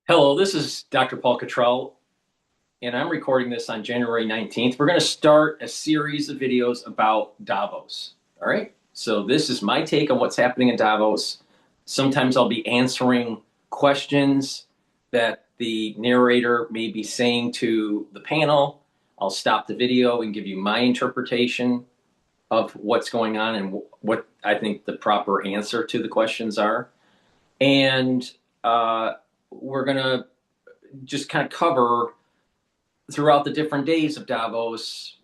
Hello, this is DrPaulCottrell, and I'm recording this on January 19th. We're going to start a series of videos about Davos. All right. So this is my take on what's happening in Davos. Sometimes I'll be answering questions that the narrator may be saying to the panel. I'll stop the video and give you my interpretation of what's going on and what I think the proper answer to the questions are. And we're going to just kind of cover throughout the different days of Davos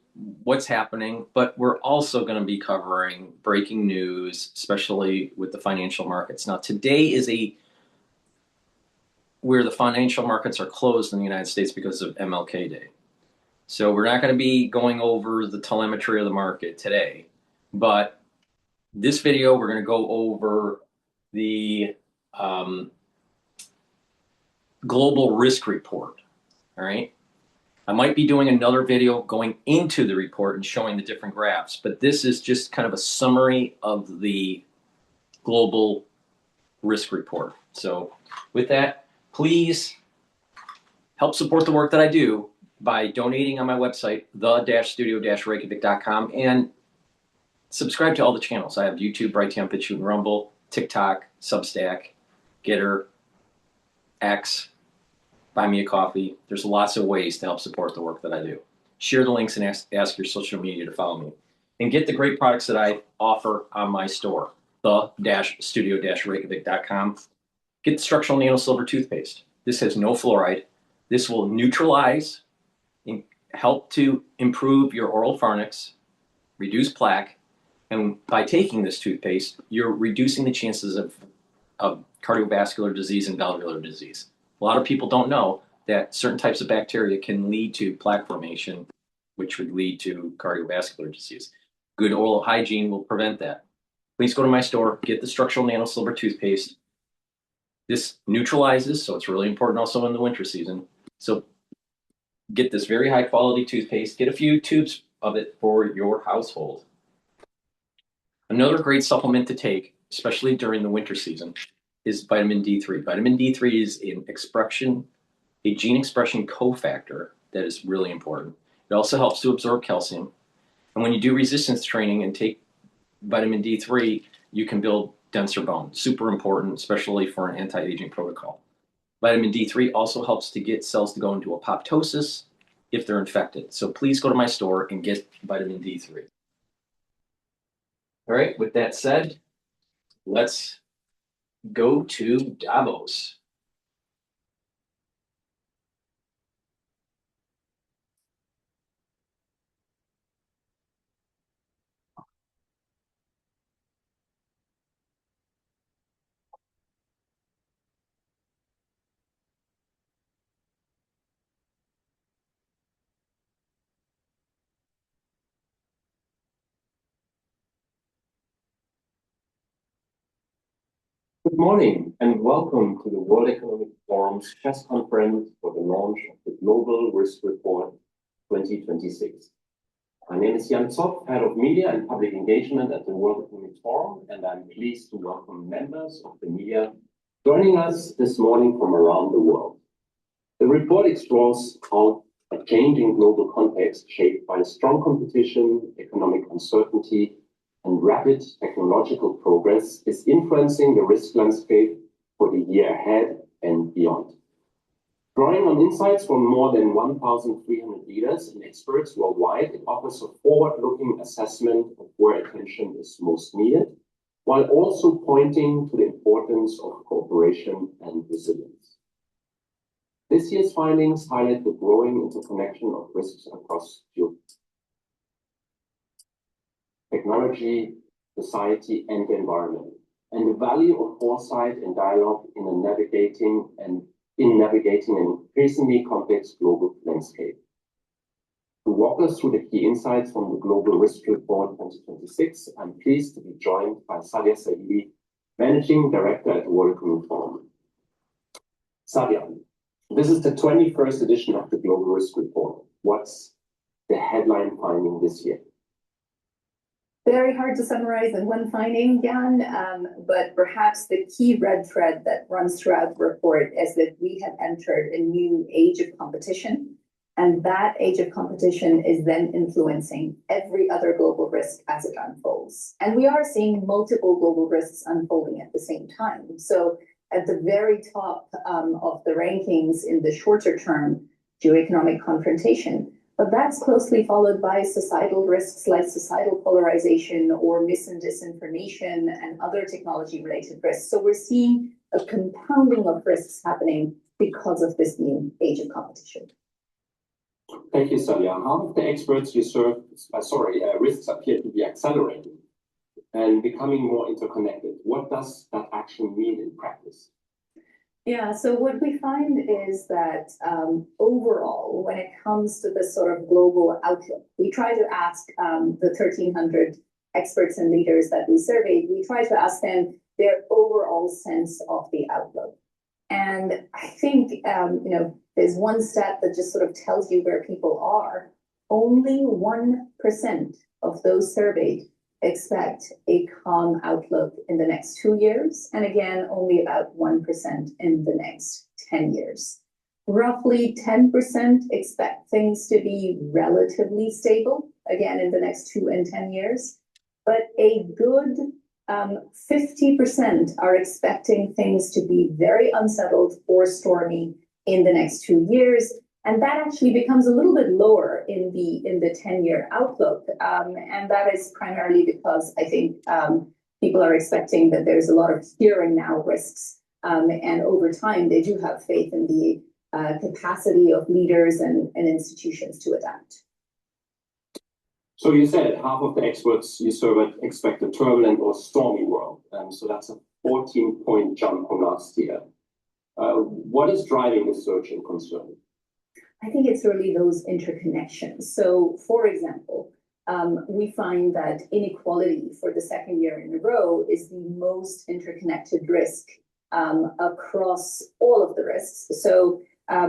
what's happening, but we're also going to be covering breaking news, especially with the financial markets. Now, today is where the financial markets are closed in the United States because of MLK Day. So we're not going to be going over the telemetry of the market today, but this video, we're going to go over the global risk report. All right. I might be doing another video going into the report and showing the different graphs, but this is just kind of a summary of the global risk report. So with that, please help support the work that I do by donating on my website, the-studio-reykjavik.com, and subscribe to all the channels. I have YouTube, Brighteon, Bitchute, and Rumble, TikTok, Substack, GETTR, X, buy me a coffee. There's lots of ways to help support the work that I do. Share the links and ask your social media to follow me. And get the great products that I offer on my store, the-studio-reykjavik.com. Get the structural nano silver toothpaste. This has no fluoride. This will neutralize and help to improve your oral pharynx, reduce plaque, and by taking this toothpaste, you're reducing the chances of cardiovascular disease and valvular disease. A lot of people don't know that certain types of bacteria can lead to plaque formation, which would lead to cardiovascular disease. Good oral hygiene will prevent that. Please go to my store, get the structural nano silver toothpaste. This neutralizes, so it's really important also in the winter season. So get this very high quality toothpaste, get a few tubes of it for your household. Another great supplement to take, especially during the winter season, is vitamin D3. Vitamin D3 is a gene expression cofactor that is really important. It also helps to absorb calcium. And when you do resistance training and take vitamin D3, you can build denser bone. Super important, especially for an anti-aging protocol. Vitamin D3 also helps to get cells to go into apoptosis if they're infected. So please go to my store and get vitamin D3. All right, with that said, let's go to Davos. Good morning and welcome to the World Economic Forum's press conference for the launch of the Global Risk Report 2026. My name is Jan Zoff, Head of Media and Public Engagement at the World Economic Forum, and I'm pleased to welcome members of the media joining us this morning from around the world. The report explores how a changing global context shaped by strong competition, economic uncertainty, and rapid technological progress is influencing the risk landscape for the year ahead and beyond. Drawing on insights from more than 1,300 leaders and experts worldwide, it offers a forward-looking assessment of where attention is most needed, while also pointing to the importance of cooperation and resilience. This year's findings highlight the growing interconnection of risks across technology, society, and the environment, and the value of foresight and dialogue in navigating an increasingly complex global landscape. To walk us through the key insights from the Global Risk Report 2026, I'm pleased to be joined by Sadia Saidi, Managing Director at the World Economic Forum. Sadia, this is the 21st edition of the Global Risk Report. What's the headline finding this year? Very hard to summarize in one finding, Jan, but perhaps the key red thread that runs throughout the report is that we have entered a new age of competition, and that age of competition is then influencing every other global risk as it unfolds. And we are seeing multiple global risks unfolding at the same time. So at the very top of the rankings in the shorter term, geoeconomic confrontation, but that's closely followed by societal risks like societal polarization or mis and disinformation and other technology-related risks. So we're seeing a compounding of risks happening because of this new age of competition. Thank you, Salia. How have the experts you serve, risks appear to be accelerating and becoming more interconnected? What does that action mean in practice? Yeah, so what we find is that overall, when it comes to this sort of global outlook, we try to ask the 1,300 experts and leaders that we surveyed, we try to ask them their overall sense of the outlook. And I think, there's one stat that just sort of tells you where people are. Only 1% of those surveyed expect a calm outlook in the next 2 years. And again, only about 1% in the next 10 years. Roughly 10% expect things to be relatively stable, again, in the next 2 and 10 years. But a good 50% are expecting things to be very unsettled or stormy in the next 2 years. And that actually becomes a little bit lower in the 10-year outlook. And that is primarily because I think people are expecting that there's a lot of here and now risks. And over time, they do have faith in the capacity of leaders and institutions to adapt. So you said half of the experts you surveyed expect a turbulent or stormy world. So that's a 14-point jump from last year. What is driving this surge in concern? I think it's really those interconnections. So, for example, we find that inequality for the second year in a row is the most interconnected risk across all of the risks. So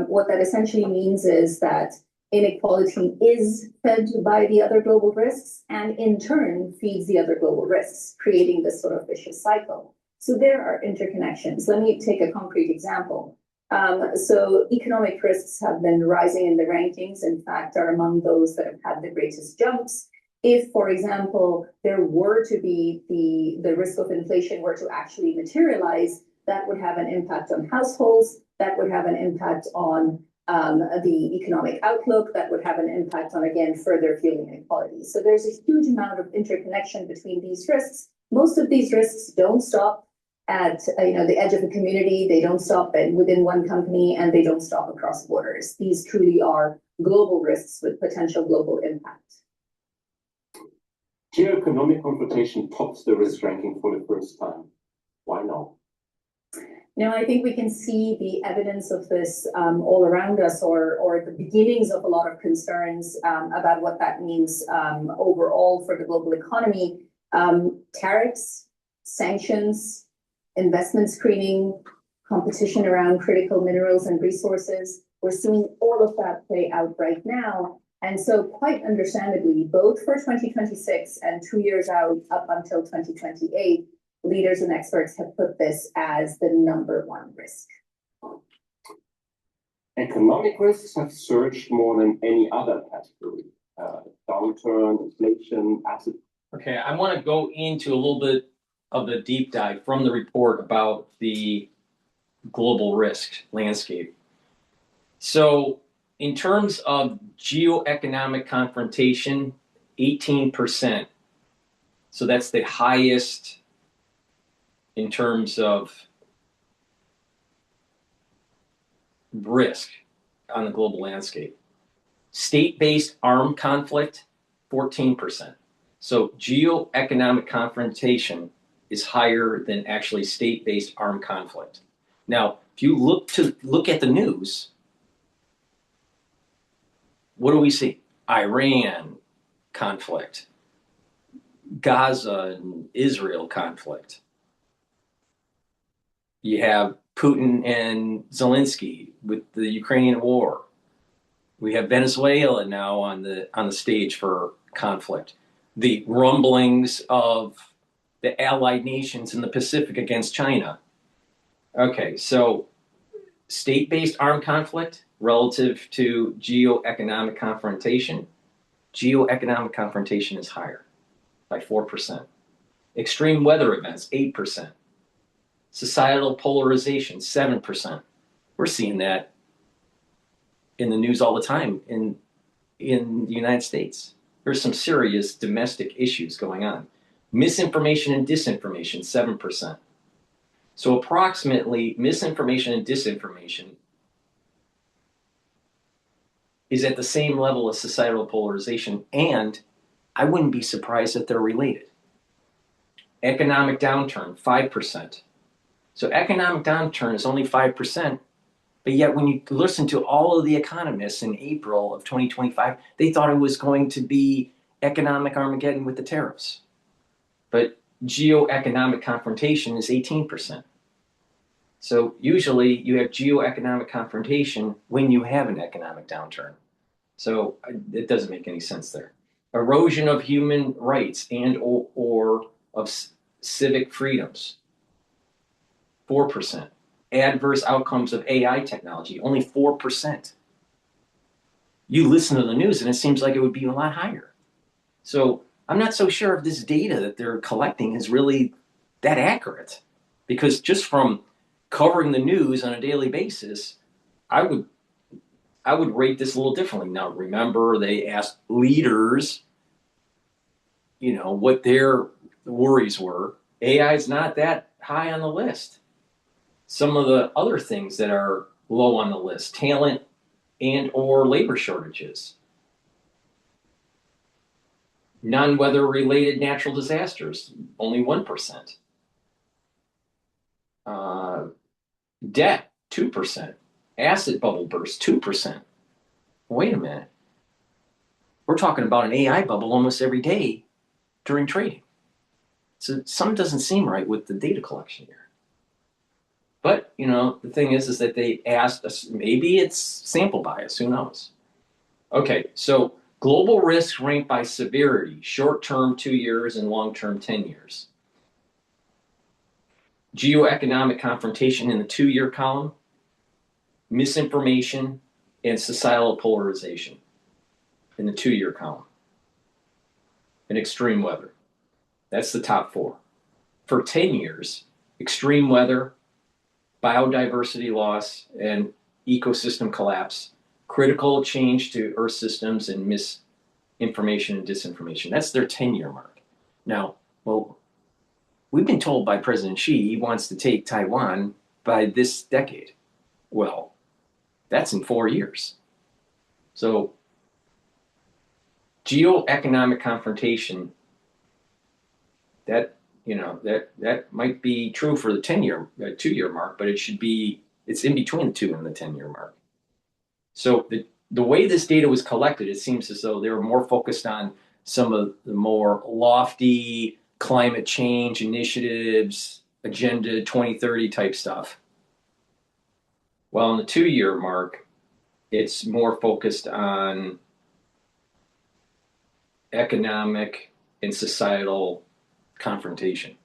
what that essentially means is that inequality is fed by the other global risks and in turn feeds the other global risks, creating this sort of vicious cycle. So there are interconnections. Let me take a concrete example. So economic risks have been rising in the rankings, in fact, are among those that have had the greatest jumps. If, for example, there were to be the risk of inflation were to actually materialize, that would have an impact on households, that would have an impact on the economic outlook, that would have an impact on, again, further fueling inequality. So there's a huge amount of interconnection between these risks. Most of these risks don't stop at the edge of a community, they don't stop within one company, and they don't stop across borders. These truly are global risks with potential global impact. Geoeconomic confrontation tops the risk ranking for the first time. Why now? I think we can see the evidence of this all around us, or the beginnings of a lot of concerns about what that means overall for the global economy. Tariffs, sanctions, investment screening, competition around critical minerals and resources. We're seeing all of that play out right now. And so quite understandably, both for 2026 and 2 years out up until 2028, leaders and experts have put this as the #1 risk. Economic risks have surged more than any other category. Downturn, inflation, asset. Okay, I want to go into a little bit of the deep dive from the report about the global risk landscape. So in terms of geoeconomic confrontation, 18%. So that's the highest in terms of risk on the global landscape. State-based armed conflict, 14%. So geoeconomic confrontation is higher than actually state-based armed conflict. Now, if you look at the news, what do we see? Iran conflict, Gaza and Israel conflict. You have Putin and Zelensky with the Ukrainian war. We have Venezuela now on the stage for conflict. the rumblings of the allied nations in the Pacific against China. Okay, so state-based armed conflict relative to geoeconomic confrontation. Geoeconomic confrontation is higher by 4%. Extreme weather events, 8%. Societal polarization, 7%. We're seeing that in the news all the time in the United States. There's some serious domestic issues going on. Misinformation and disinformation, 7%. So approximately misinformation and disinformation is at the same level as societal polarization, and I wouldn't be surprised if they're related. Economic downturn, 5%. So economic downturn is only 5%, but yet when you listen to all of the economists in April of 2025, they thought it was going to be economic Armageddon with the tariffs. But geoeconomic confrontation is 18%. So usually you have geoeconomic confrontation when you have an economic downturn. So it doesn't make any sense there. Erosion of human rights and or of civic freedoms, 4%. Adverse outcomes of AI technology, only 4%. You listen to the news and it seems like it would be a lot higher. So I'm not so sure if this data that they're collecting is really that accurate, because just from covering the news on a daily basis, I would rate this a little differently. Now, remember, they asked leaders, what their worries were. AI is not that high on the list. Some of the other things that are low on the list, talent and or labor shortages, non-weather related natural disasters, only 1%. Debt, 2%. Asset bubble burst, 2%. Wait a minute. We're talking about an AI bubble almost every day during trading. So something doesn't seem right with the data collection here. But, the thing is that they asked us, maybe it's sample bias, who knows? Okay, so global risks ranked by severity, short-term 2 years and long-term 10 years. Geoeconomic confrontation in the 2-year column, misinformation and societal polarization in the 2-year column, and extreme weather. That's the top 4. For 10 years, extreme weather, biodiversity loss, and ecosystem collapse, critical change to Earth systems, and misinformation and disinformation. That's their 10-year mark. Now, we've been told by President Xi he wants to take Taiwan by this decade. Well, that's in 4 years. So geoeconomic confrontation, that might be true for the 2-year mark, but it's in between the 2 and the 10-year mark. So the way this data was collected, it seems as though they were more focused on some of the more lofty climate change initiatives, Agenda 2030 type stuff. Well, in the 2-year mark, it's more focused on economic and societal confrontation.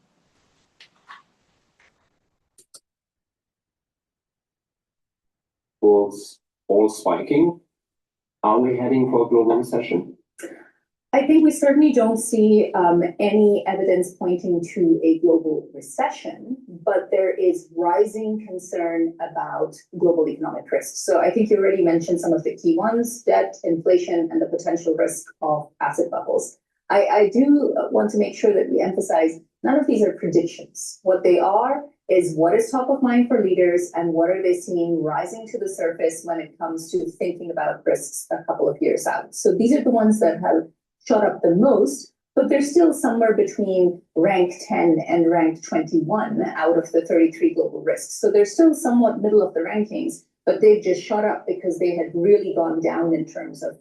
Was all spiking? Are we heading for a global recession? I think we certainly don't see any evidence pointing to a global recession, but there is rising concern about global economic risks. So I think you already mentioned some of the key ones: debt, inflation, and the potential risk of asset bubbles. I do want to make sure that we emphasize none of these are predictions. What they are is what is top of mind for leaders and what are they seeing rising to the surface when it comes to thinking about risks a couple of years out. So these are the ones that have shot up the most, but they're still somewhere between rank 10 and rank 21 out of the 33 global risks. So they're still somewhat middle of the rankings, but they've just shot up because they had really gone down in terms of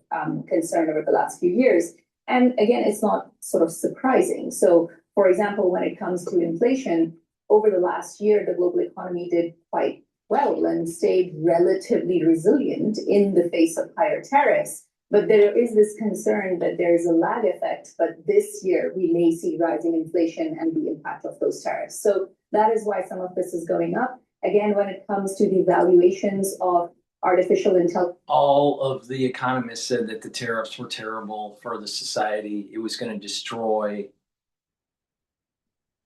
concern over the last few years. And again, it's not sort of surprising. So, for example, when it comes to inflation, over the last year, the global economy did quite well and stayed relatively resilient in the face of higher tariffs. But there is this concern that there is a lag effect, but this year we may see rising inflation and the impact of those tariffs. So that is why some of this is going up. Again, when it comes to the valuations of artificial intelligence. All of the economists said that the tariffs were terrible for the society. It was going to destroy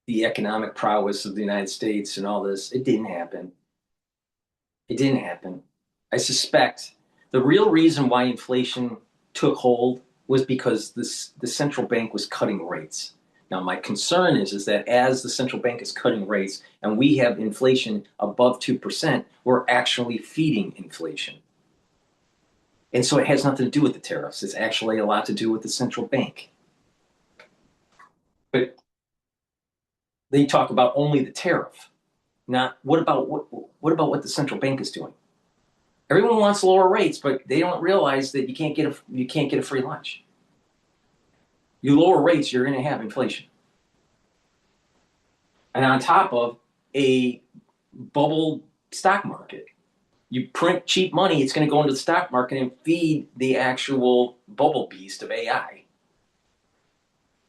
the economic prowess of the United States and all this. It didn't happen. It didn't happen. I suspect the real reason why inflation took hold was because the central bank was cutting rates. Now, my concern is that as the central bank is cutting rates and we have inflation above 2%, we're actually feeding inflation. And so it has nothing to do with the tariffs. It's actually a lot to do with the central bank. But they talk about only the tariff. Not what about what the central bank is doing? Everyone wants lower rates, but they don't realize that you can't get a free lunch. You lower rates, you're going to have inflation. And on top of a bubble stock market, you print cheap money, it's going to go into the stock market and feed the actual bubble beast of AI.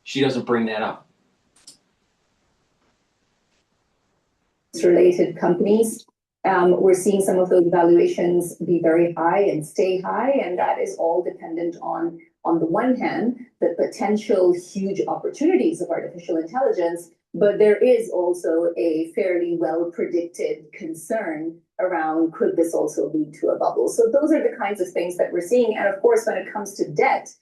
She doesn't bring that up. Related companies, we're seeing some of those valuations be very high and stay high, and that is all dependent on the one hand, the potential huge opportunities of artificial intelligence, but there is also a fairly well predicted concern around could this also lead to a bubble. So those are the kinds of things that we're seeing. And of course, when it comes to debt,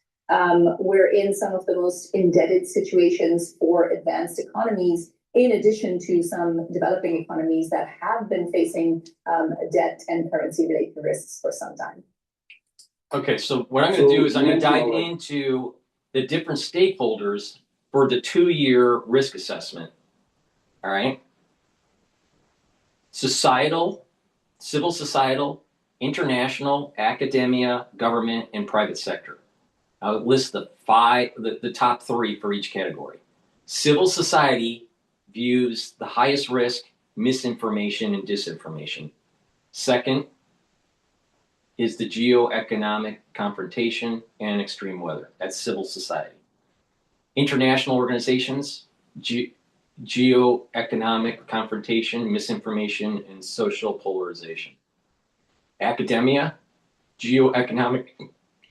we're in some of the most indebted situations for advanced economies, in addition to some developing economies that have been facing debt and currency related risks for some time. Okay, so what I'm going to do is I'm going to dive into the different stakeholders for the 2-year risk assessment. All right? Societal, civil societal, international, academia, government, and private sector. I'll list the top 3 for each category. Civil society views the highest risk, misinformation and disinformation. Second is the geoeconomic confrontation and extreme weather. That's civil society. International organizations, geoeconomic confrontation, misinformation, and social polarization. Academia, geoeconomic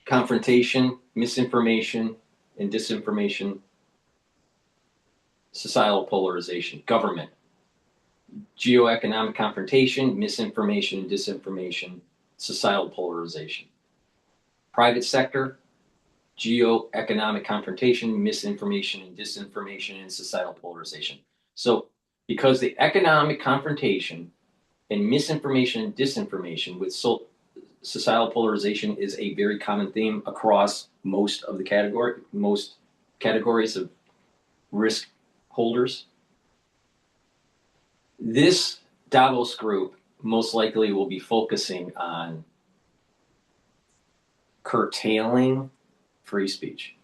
confrontation, misinformation, and disinformation, societal polarization. Government, geoeconomic confrontation, misinformation, and disinformation, societal polarization. Private sector, geoeconomic confrontation, misinformation, and disinformation, and societal polarization. So because the economic confrontation and misinformation and disinformation with societal polarization is a very common theme across most categories of risk holders, this Davos group most likely will be focusing on curtailing free speech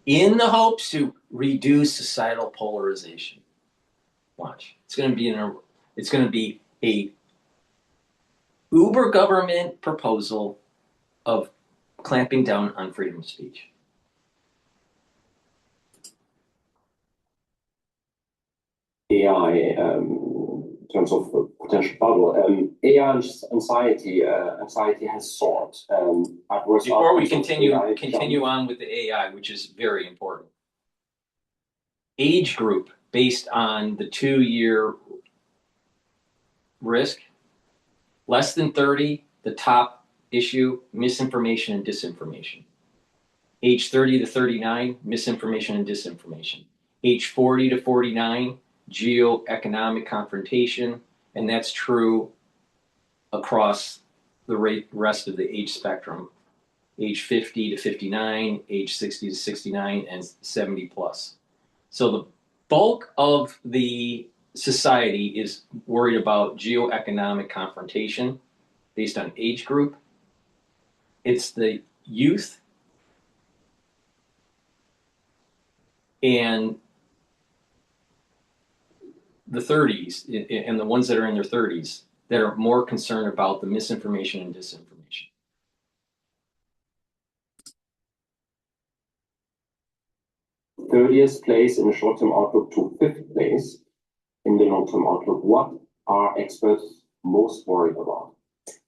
in the hopes to reduce societal polarization. Watch, it's going to be a uber government proposal of clamping down on freedom of speech. AI, in terms of potential bubble, AI anxiety has soared. Before we continue on with the AI, which is very important. Age group based on the 2-year risk, less than 30, the top issue, misinformation and disinformation. Age 30 to 39, misinformation and disinformation. Age 40 to 49, geoeconomic confrontation, and that's true across the rest of the age spectrum. Age 50 to 59, age 60 to 69, and 70 plus. So the bulk of the society is worried about geoeconomic confrontation based on age group. It's the youth and the 30s and the ones that are in their 30s that are more concerned about the misinformation and disinformation. 30th place in the short-term outlook to 5th place in the long-term outlook. What are experts most worried about?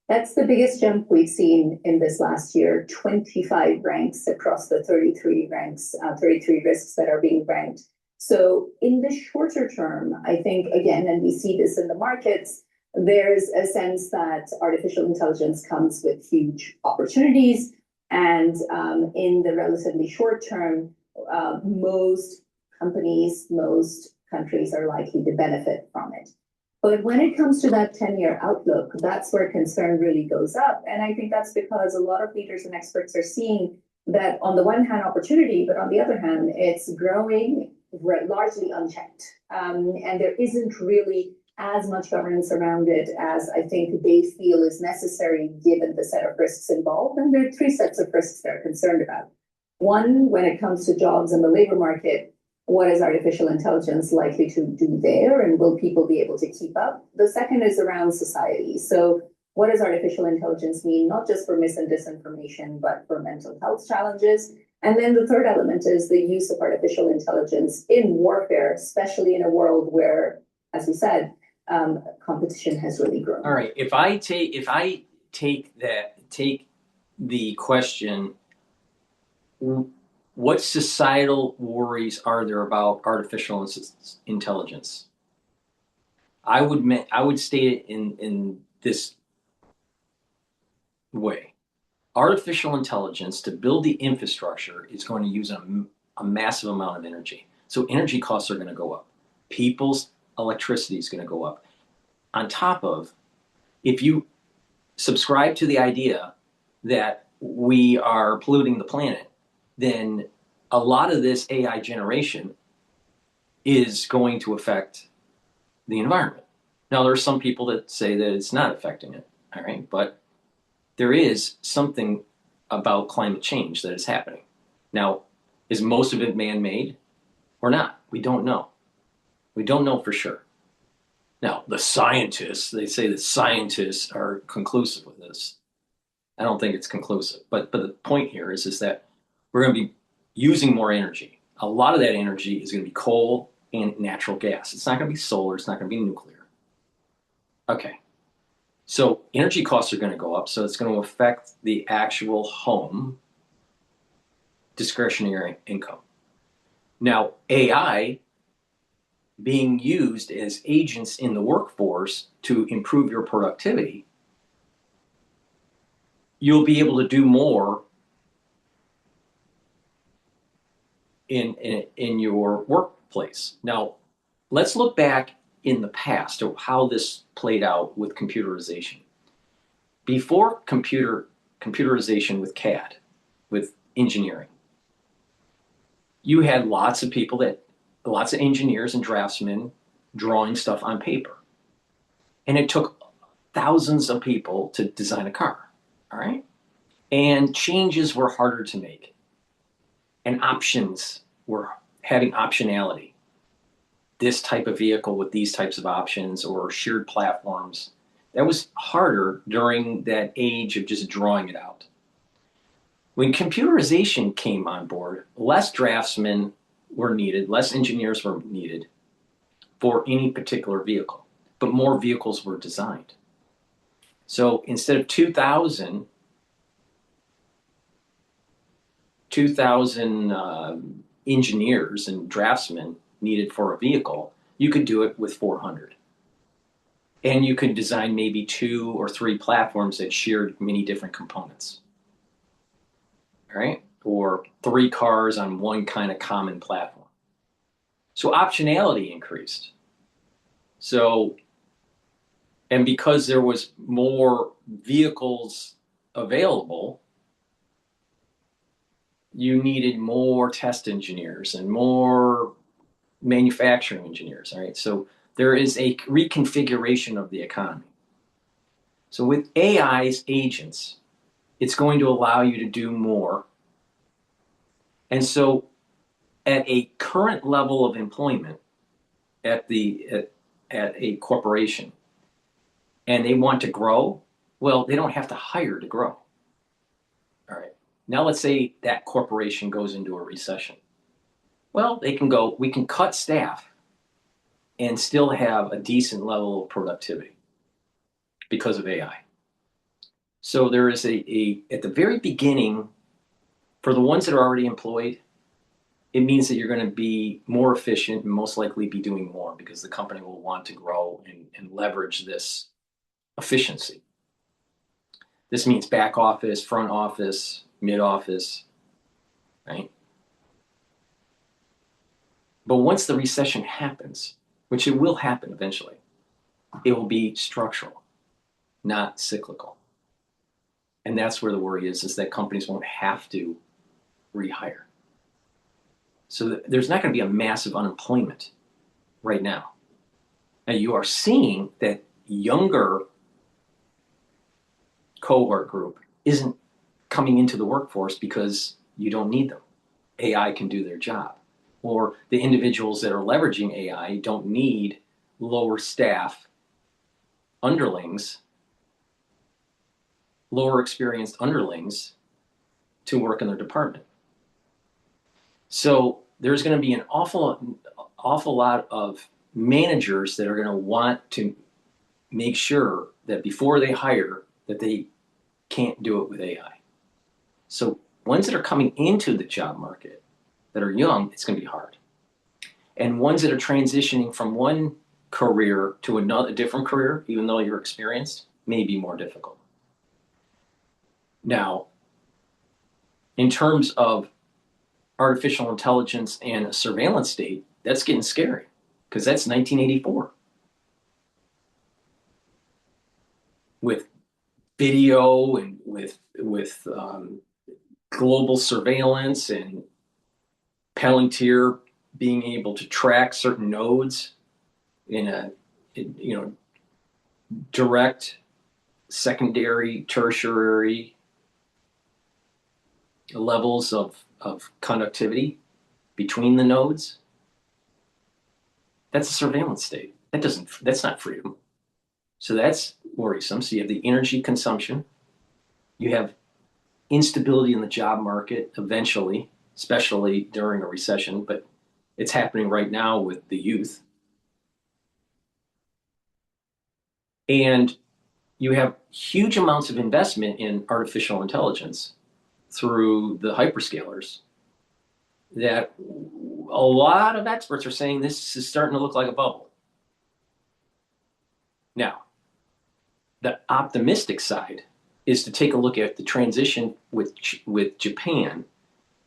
That's the biggest jump we've seen in this last year, 25 ranks across the 33 ranks, 33 risks that are being ranked. So in the shorter term, I think, again, and we see this in the markets, there's a sense that artificial intelligence comes with huge opportunities. And in the relatively short term, most companies, most countries are likely to benefit from it. But when it comes to that 10-year outlook, that's where concern really goes up. And I think that's because a lot of leaders and experts are seeing that on the one hand opportunity, but on the other hand, it's growing largely unchecked. And there isn't really as much governance around it as I think they feel is necessary given the set of risks involved. And there are three sets of risks they're concerned about. One, when it comes to jobs in the labor market, what is artificial intelligence likely to do there, and will people be able to keep up? The second is around society. So what does artificial intelligence mean, not just for mis and disinformation, but for mental health challenges? And then the third element is the use of artificial intelligence in warfare, especially in a world where, as we said, competition has really grown. All right. If I take the question, what societal worries are there about artificial intelligence? I would state it in this way. Artificial intelligence, to build the infrastructure, is going to use a massive amount of energy. So energy costs are going to go up. People's electricity is going to go up. On top of, if you subscribe to the idea that we are polluting the planet, then a lot of this AI generation is going to affect the environment. Now, there are some people that say that it's not affecting it, all right? But there is something about climate change that is happening. Now, is most of it man-made or not? We don't know. We don't know for sure. Now, the scientists, they say that scientists are conclusive with this. I don't think it's conclusive. But the point here is that we're going to be using more energy. A lot of that energy is going to be coal and natural gas. It's not going to be solar. It's not going to be nuclear. Okay. So energy costs are going to go up. So it's going to affect the actual home discretionary income. Now, AI being used as agents in the workforce to improve your productivity, you'll be able to do more in your workplace. Now, let's look back in the past to how this played out with computerization. Before computerization with CAD, with engineering, you had lots of engineers and draftsmen drawing stuff on paper. And it took thousands of people to design a car, all right? And changes were harder to make. And options were having optionality. This type of vehicle with these types of options, or shared platforms. That was harder during that age of just drawing it out. When computerization came on board, less draftsmen were needed, less engineers were needed for any particular vehicle, but more vehicles were designed. So instead of 2,000 engineers and draftsmen needed for a vehicle, you could do it with 400. And you could design maybe 2 or 3 platforms that shared many different components. All right? Or 3 cars on one kind of common platform. So optionality increased. So, and because there was more vehicles available, you needed more test engineers and more manufacturing engineers, all right? So there is a reconfiguration of the economy. So with AI's agents, it's going to allow you to do more. And so at a current level of employment at a corporation, and they want to grow, well, they don't have to hire to grow. All right. Now let's say that corporation goes into a recession. Well, we can cut staff and still have a decent level of productivity because of AI. So there is at the very beginning, for the ones that are already employed, it means that you're going to be more efficient and most likely be doing more because the company will want to grow and leverage this efficiency. This means back office, front office, mid office, right? But once the recession happens, which it will happen eventually, it will be structural, not cyclical. And that's where the worry is that companies won't have to rehire. So there's not going to be a massive unemployment right now. Now you are seeing that younger cohort group isn't coming into the workforce because you don't need them. AI can do their job. Or the individuals that are leveraging AI don't need lower staff underlings, lower experienced underlings to work in their department. So there's going to be an awful lot of managers that are going to want to make sure that before they hire that they can't do it with AI. So ones that are coming into the job market that are young, it's going to be hard. And ones that are transitioning from one career to a different career, even though you're experienced, may be more difficult. Now, in terms of artificial intelligence and a surveillance state, that's getting scary because that's 1984. With video and with global surveillance and Palantir being able to track certain nodes in direct, secondary, tertiary levels of conductivity between the nodes. That's a surveillance state. That's not freedom. So that's worrisome. So you have the energy consumption. You have instability in the job market eventually, especially during a recession, but it's happening right now with the youth. And you have huge amounts of investment in artificial intelligence through the hyperscalers that a lot of experts are saying this is starting to look like a bubble. Now, the optimistic side is to take a look at the transition with Japan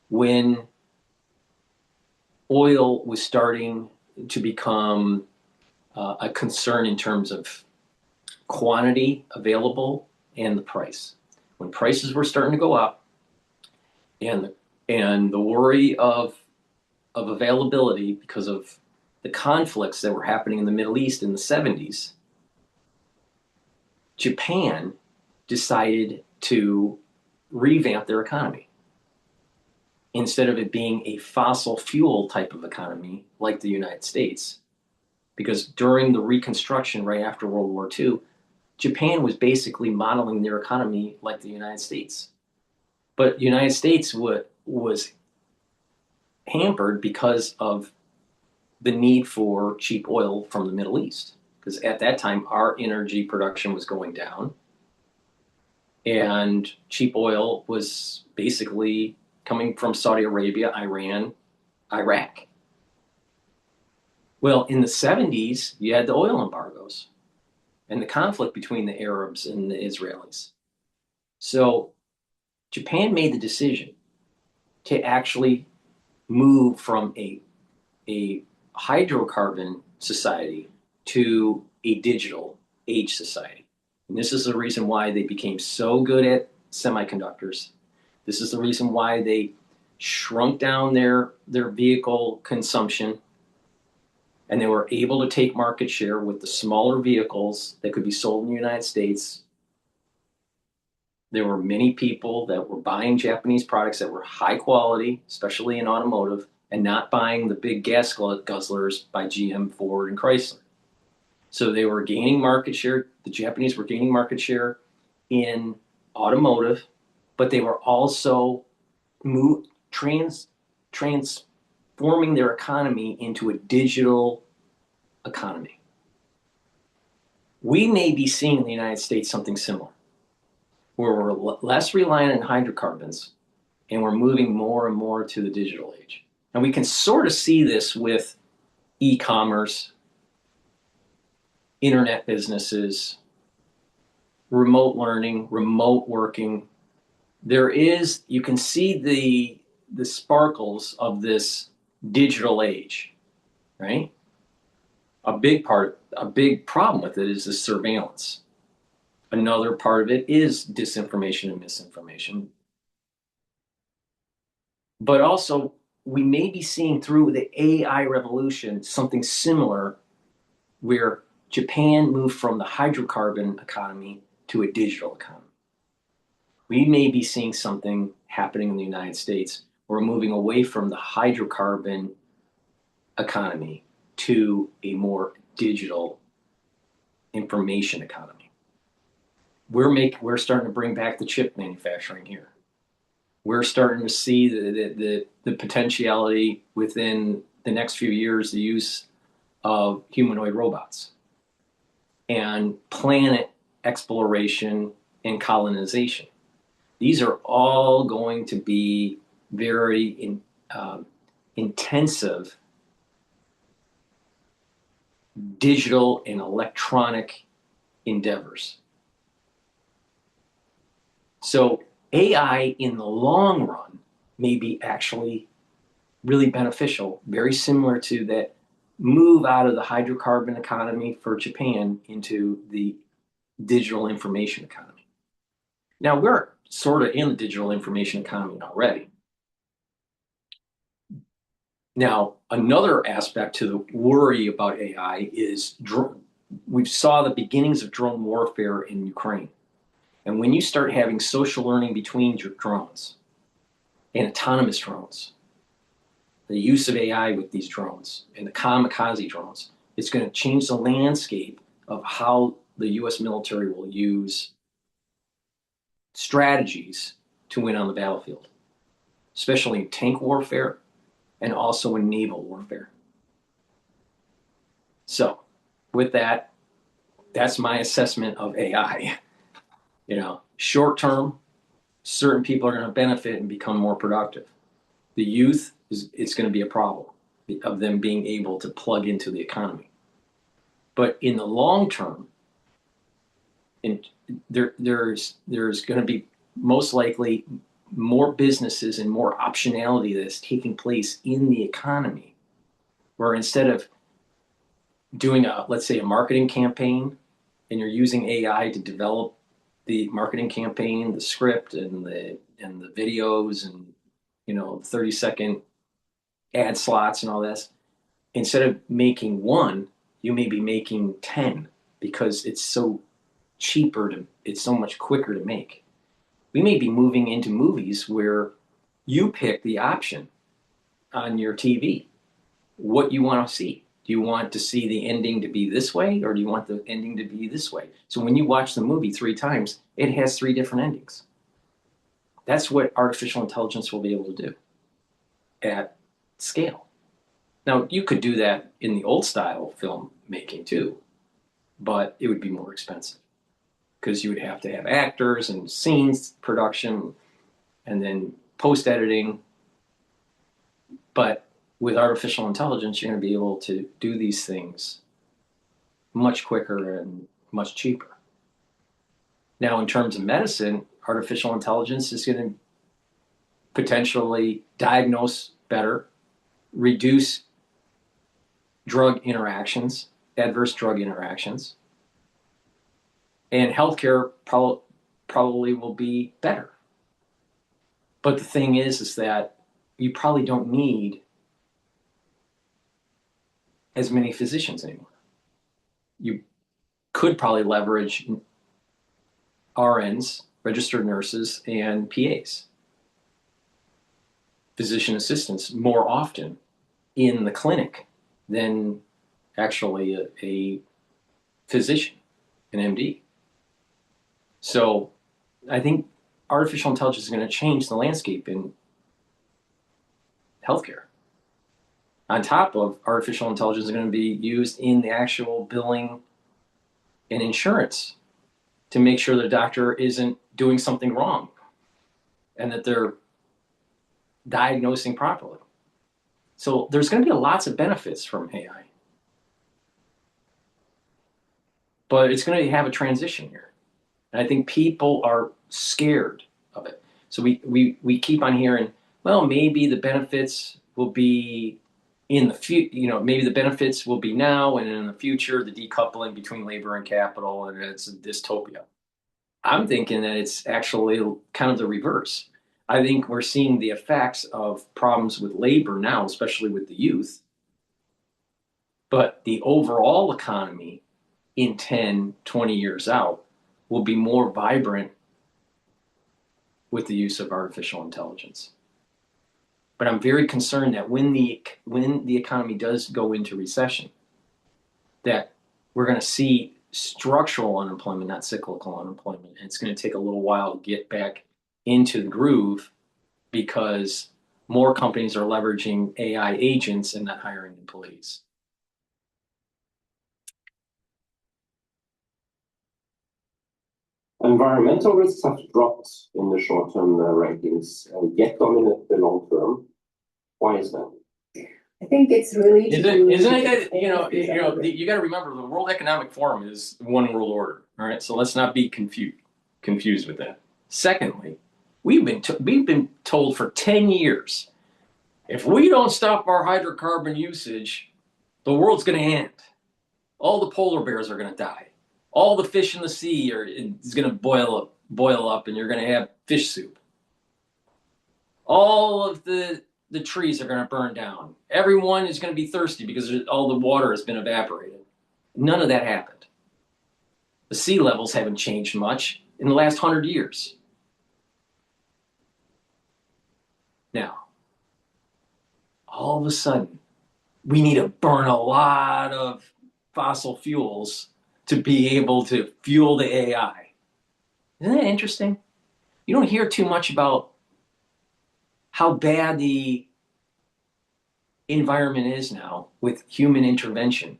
when oil was starting to become a concern in terms of quantity available and the price. When prices were starting to go up and the worry of availability because of the conflicts that were happening in the Middle East in the 70s, Japan decided to revamp their economy. Instead of it being a fossil fuel type of economy like the United States, because during the Reconstruction right after World War II, Japan was basically modeling their economy like the United States. But the United States was hampered because of the need for cheap oil from the Middle East. Because at that time, our energy production was going down. And cheap oil was basically coming from Saudi Arabia, Iran, Iraq. Well, in the 70s, you had the oil embargoes and the conflict between the Arabs and the Israelis. So Japan made the decision to actually move from a hydrocarbon society to a digital age society. And this is the reason why they became so good at semiconductors. This is the reason why they shrunk down their vehicle consumption, and they were able to take market share with the smaller vehicles that could be sold in the United States. There were many people that were buying Japanese products that were high quality, especially in automotive, and not buying the big gas guzzlers by GM, Ford, and Chrysler. So they were gaining market share. The Japanese were gaining market share in automotive, but they were also transporting forming their economy into a digital economy. We may be seeing in the United States something similar, where we're less reliant on hydrocarbons and we're moving more and more to the digital age. And we can sort of see this with e-commerce, internet businesses, remote learning, remote working. You can see the sparkles of this digital age, right? A big problem with it is the surveillance. Another part of it is disinformation and misinformation. But also, we may be seeing through the AI revolution something similar where Japan moved from the hydrocarbon economy to a digital economy. We may be seeing something happening in the United States. We're moving away from the hydrocarbon economy to a more digital information economy. We're starting to bring back the chip manufacturing here. We're starting to see the potentiality within the next few years, the use of humanoid robots and planet exploration and colonization. These are all going to be very intensive digital and electronic endeavors. So AI in the long run may be actually really beneficial, very similar to that move out of the hydrocarbon economy for Japan into the digital information economy. Now, we're sort of in the digital information economy already. Now, another aspect to the worry about AI is we saw the beginnings of drone warfare in Ukraine. And when you start having social learning between your drones and autonomous drones, the use of AI with these drones and the kamikaze drones, it's going to change the landscape of how the US military will use strategies to win on the battlefield, especially in tank warfare and also in naval warfare. So with that, that's my assessment of AI. Short term, certain people are going to benefit and become more productive. The youth, it's going to be a problem of them being able to plug into the economy. But in the long term, there's going to be most likely more businesses and more optionality that's taking place in the economy, where instead of doing let's say a marketing campaign, and you're using AI to develop the marketing campaign, the script and the videos and 30-second ad slots and all this, instead of making one, you may be making 10 because it's so it's so much quicker to make. We may be moving into movies where you pick the option on your TV, what you want to see. Do you want to see the ending to be this way, or do you want the ending to be this way? So when you watch the movie 3 times, it has 3 different endings. That's what artificial intelligence will be able to do at scale. Now, you could do that in the old style filmmaking too, but it would be more expensive because you would have to have actors and scenes production and then post-editing. But with artificial intelligence, you're going to be able to do these things much quicker and much cheaper. Now, in terms of medicine, artificial intelligence is going to potentially diagnose better, reduce drug interactions, adverse drug interactions, and healthcare probably will be better. But the thing is that you probably don't need as many physicians anymore. You could probably leverage RNs, registered nurses, and PAs, physician assistants, more often in the clinic than actually a physician, an MD. So I think artificial intelligence is going to change the landscape in healthcare. on top of artificial intelligence, is going to be used in the actual billing and insurance to make sure the doctor isn't doing something wrong and that they're diagnosing properly. So there's going to be lots of benefits from AI. But it's going to have a transition here. And I think people are scared of it. So we keep on hearing, well, maybe the benefits will be in the future, maybe the benefits will be now, and in the future, the decoupling between labor and capital, and it's a dystopia. I'm thinking that it's actually kind of the reverse. I think we're seeing the effects of problems with labor now, especially with the youth. But the overall economy in 10, 20 years out will be more vibrant with the use of artificial intelligence. But I'm very concerned that when the economy does go into recession, that we're going to see structural unemployment, not cyclical unemployment. And it's going to take a little while to get back into the groove because more companies are leveraging AI agents and not hiring employees. Environmental risks have dropped in the short-term rankings, yet dominate the long-term. Why is that? I think it's really isn't it you got to remember the World Economic Forum is one world order. All right, so let's not be confused with that. Secondly, we've been told for 10 years, if we don't stop our hydrocarbon usage, the world's going to end. All the polar bears are going to die. All the fish in the sea is going to boil up, and you're going to have fish soup. All of the trees are going to burn down. Everyone is going to be thirsty because all the water has been evaporated. None of that happened. The sea levels haven't changed much in the last 100 years. Now, all of a sudden, we need to burn a lot of fossil fuels to be able to fuel the AI. Isn't that interesting? You don't hear too much about how bad the environment is now with human intervention.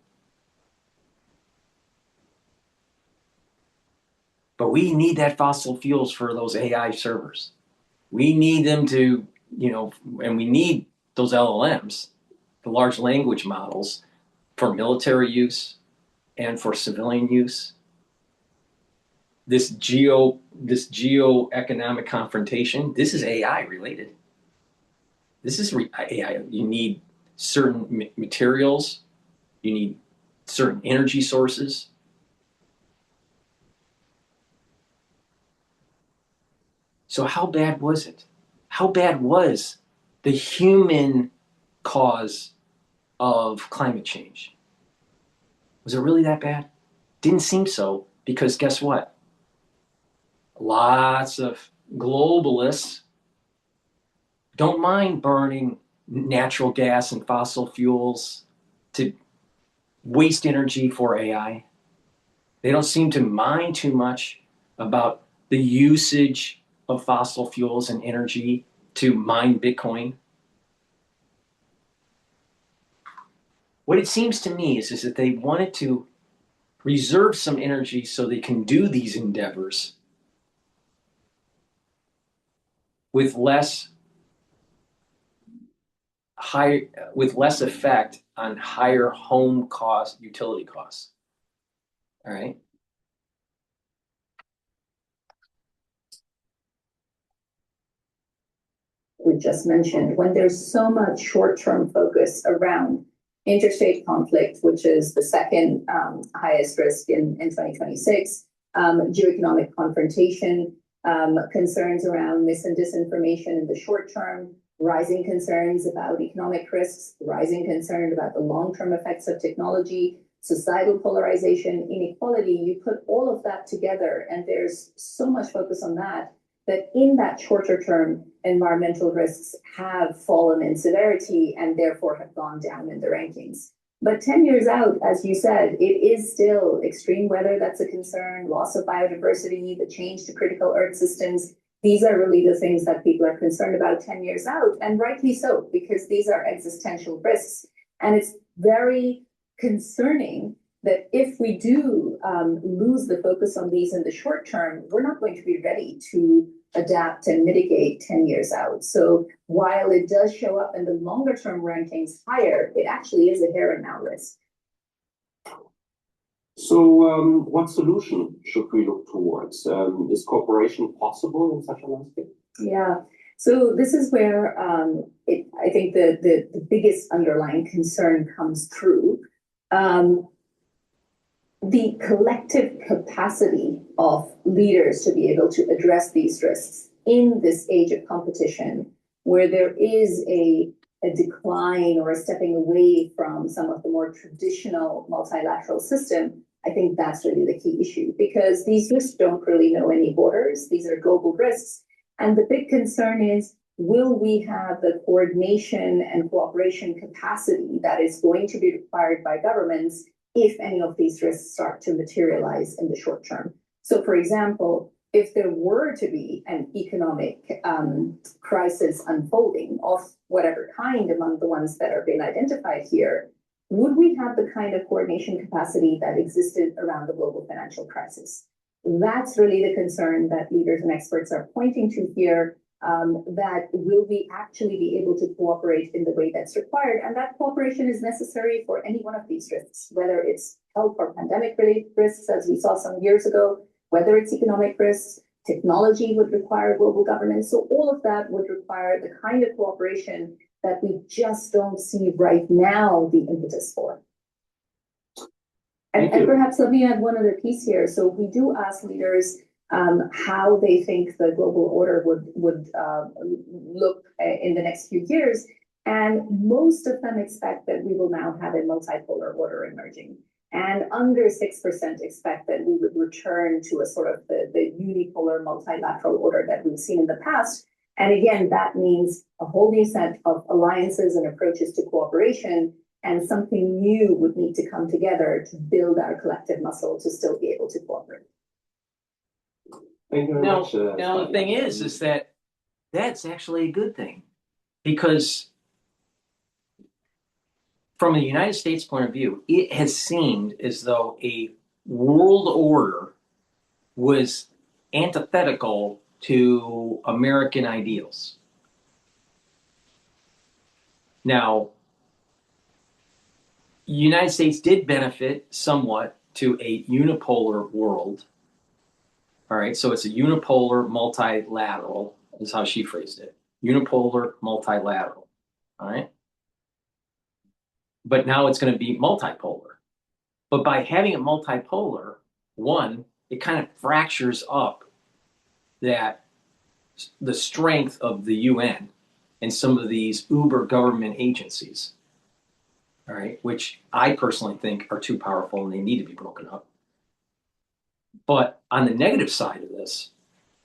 But we need that fossil fuels for those AI servers. We need them to, and we need those LLMs, the large language models, for military use and for civilian use. This geo-economic confrontation, this is AI related. This is AI. You need certain materials. You need certain energy sources. So how bad was it? How bad was the human cause of climate change? Was it really that bad? Didn't seem so, because guess what? Lots of globalists don't mind burning natural gas and fossil fuels to waste energy for AI. They don't seem to mind too much about the usage of fossil fuels and energy to mine Bitcoin. What it seems to me is that they wanted to reserve some energy so they can do these endeavors with less effect on higher home cost, utility costs. All right. We just mentioned, when there's so much short-term focus around interstate conflict, which is the second highest risk in 2026, geoeconomic confrontation, concerns around mis and disinformation in the short term, rising concerns about economic risks, rising concern about the long-term effects of technology, societal polarization, inequality. You put all of that together, and there's so much focus on that in that shorter term, environmental risks have fallen in severity and therefore have gone down in the rankings. But 10 years out, as you said, it is still extreme weather that's a concern, loss of biodiversity, the change to critical Earth systems. These are really the things that people are concerned about 10 years out, and rightly so, because these are existential risks. And it's very concerning that if we do lose the focus on these in the short term, we're not going to be ready to adapt and mitigate 10 years out. So while it does show up in the longer term rankings higher, it actually is a here and now risk. So what solution should we look towards? Is cooperation possible in such a landscape? Yeah, so this is where I think the biggest underlying concern comes through. The collective capacity of leaders to be able to address these risks in this age of competition, where there is a decline or a stepping away from some of the more traditional multilateral system, I think that's really the key issue, because these risks don't really know any borders. These are global risks. And the big concern is, will we have the coordination and cooperation capacity that is going to be required by governments if any of these risks start to materialize in the short term? So, for example, if there were to be an economic crisis unfolding of whatever kind among the ones that are being identified here, would we have the kind of coordination capacity that existed around the global financial crisis? That's really the concern that leaders and experts are pointing to here, that will we actually be able to cooperate in the way that's required? And that cooperation is necessary for any one of these risks, whether it's health or pandemic-related risks, as we saw some years ago, whether it's economic risks, technology would require global governance. So all of that would require the kind of cooperation that we just don't see right now the impetus for. And perhaps let me add one other piece here. So we do ask leaders how they think the global order would look in the next few years. And most of them expect that we will now have a multipolar order emerging. And under 6% expect that we would return to a sort of the unipolar multilateral order that we've seen in the past. And again, that means a whole new set of alliances and approaches to cooperation, and something new would need to come together to build our collective muscle to still be able to cooperate. Thank you very much. Now the thing is that that's actually a good thing, because from a United States point of view, it has seemed as though a world order was antithetical to American ideals. Now, the United States did benefit somewhat to a unipolar world. All right, so it's a unipolar multilateral, is how she phrased it. Unipolar multilateral. All right. But now it's going to be multipolar. But by having it multipolar, one, it kind of fractures up that the strength of the UN and some of these uber government agencies, all right, which I personally think are too powerful and they need to be broken up. But on the negative side of this,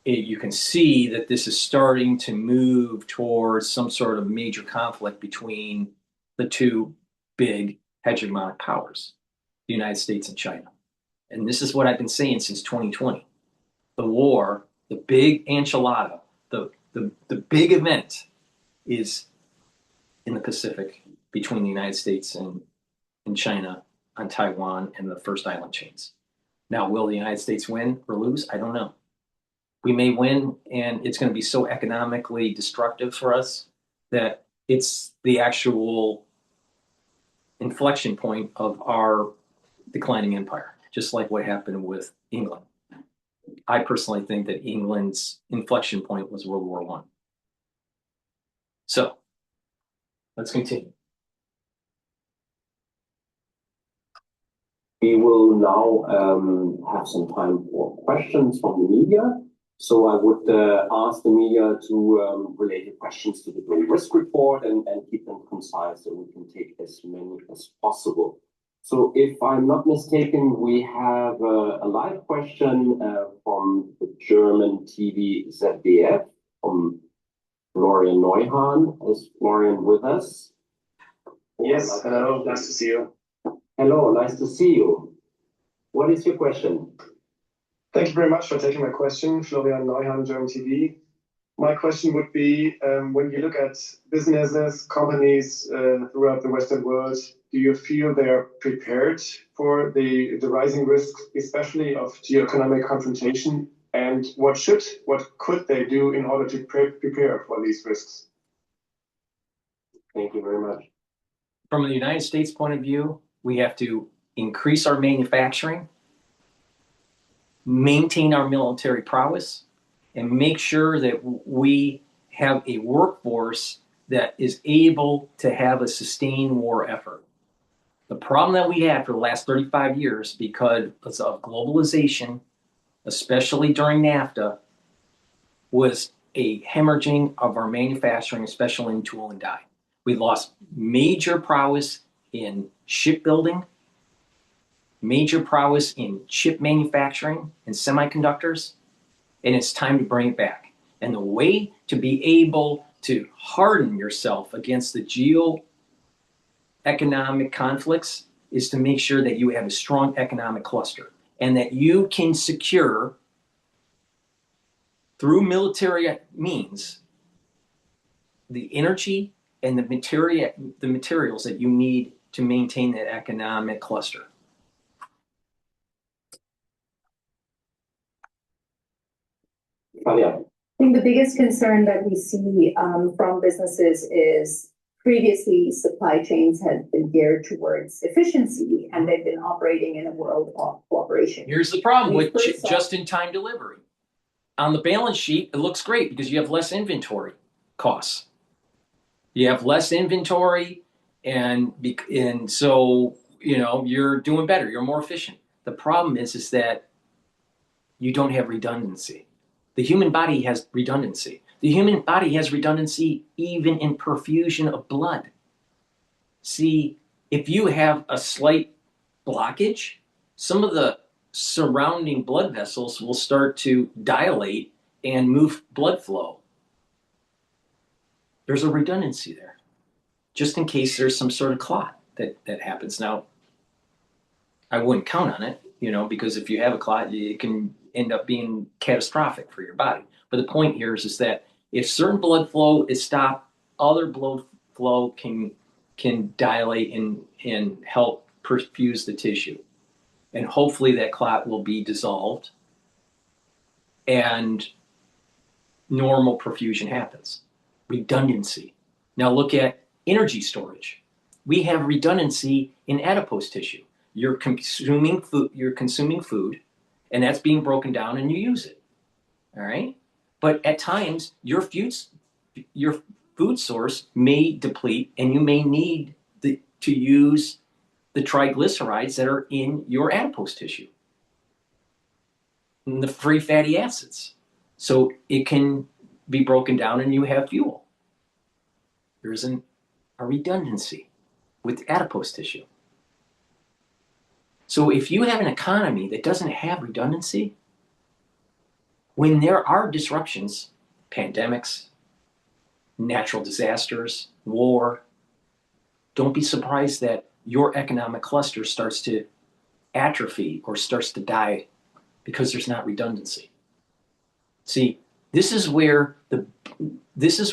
you can see that this is starting to move towards some sort of major conflict between the two big hegemonic powers, the United States and China. And this is what I've been saying since 2020. The war, the big enchilada, the big event is in the Pacific between the United States and China on Taiwan and the first island chains. Now, will the United States win or lose? I don't know. We may win, and it's going to be so economically destructive for us that it's the actual inflection point of our declining empire, just like what happened with England. I personally think that England's inflection point was World War I. So, let's continue. We will now have some time for questions from the media. So I would ask the media to relate the questions to the global risk report and keep them concise so we can take as many as possible. So if I'm not mistaken, we have a live question from the German TV ZDF, from Florian Neuhan. Is Florian with us? Yes, hello, nice to see you. Hello, nice to see you. What is your question? Thank you very much for taking my question. Florian Neuhan, German TV. My question would be, when you look at businesses, companies throughout the Western world, do you feel they're prepared for the rising risks, especially of geoeconomic confrontation? And what could they do in order to prepare for these risks? Thank you very much. From the United States point of view, we have to increase our manufacturing, maintain our military prowess, and make sure that we have a workforce that is able to have a sustained war effort. The problem that we had for the last 35 years, because of globalization, especially during NAFTA, was a hemorrhaging of our manufacturing, especially in tool and die. We lost major prowess in shipbuilding, major prowess in chip manufacturing and semiconductors, and it's time to bring it back. And the way to be able to harden yourself against the geo-economic conflicts is to make sure that you have a strong economic cluster and that you can secure through military means the energy and the materials that you need to maintain that economic cluster. Fabian. I think the biggest concern that we see from businesses is previously supply chains had been geared towards efficiency and they've been operating in a world of cooperation. Here's the problem with just-in-time delivery. On the balance sheet, it looks great because you have less inventory costs. You have less inventory, and so you're doing better. You're more efficient. The problem is that you don't have redundancy. The human body has redundancy. The human body has redundancy even in perfusion of blood. See, if you have a slight blockage, some of the surrounding blood vessels will start to dilate and move blood flow. There's a redundancy there, just in case there's some sort of clot that happens. Now, I wouldn't count on it, because if you have a clot, it can end up being catastrophic for your body. But the point here is that if certain blood flow is stopped, other blood flow can dilate and help perfuse the tissue. And hopefully that clot will be dissolved and normal perfusion happens. Redundancy. Now look at energy storage. We have redundancy in adipose tissue. You're consuming food, and that's being broken down and you use it. All right? But at times your food source may deplete and you may need to use the triglycerides that are in your adipose tissue and the free fatty acids. So it can be broken down and you have fuel. There's a redundancy with adipose tissue. So if you have an economy that doesn't have redundancy, when there are disruptions, pandemics, natural disasters, war, don't be surprised that your economic cluster starts to atrophy or starts to die because there's not redundancy. See, this is where the business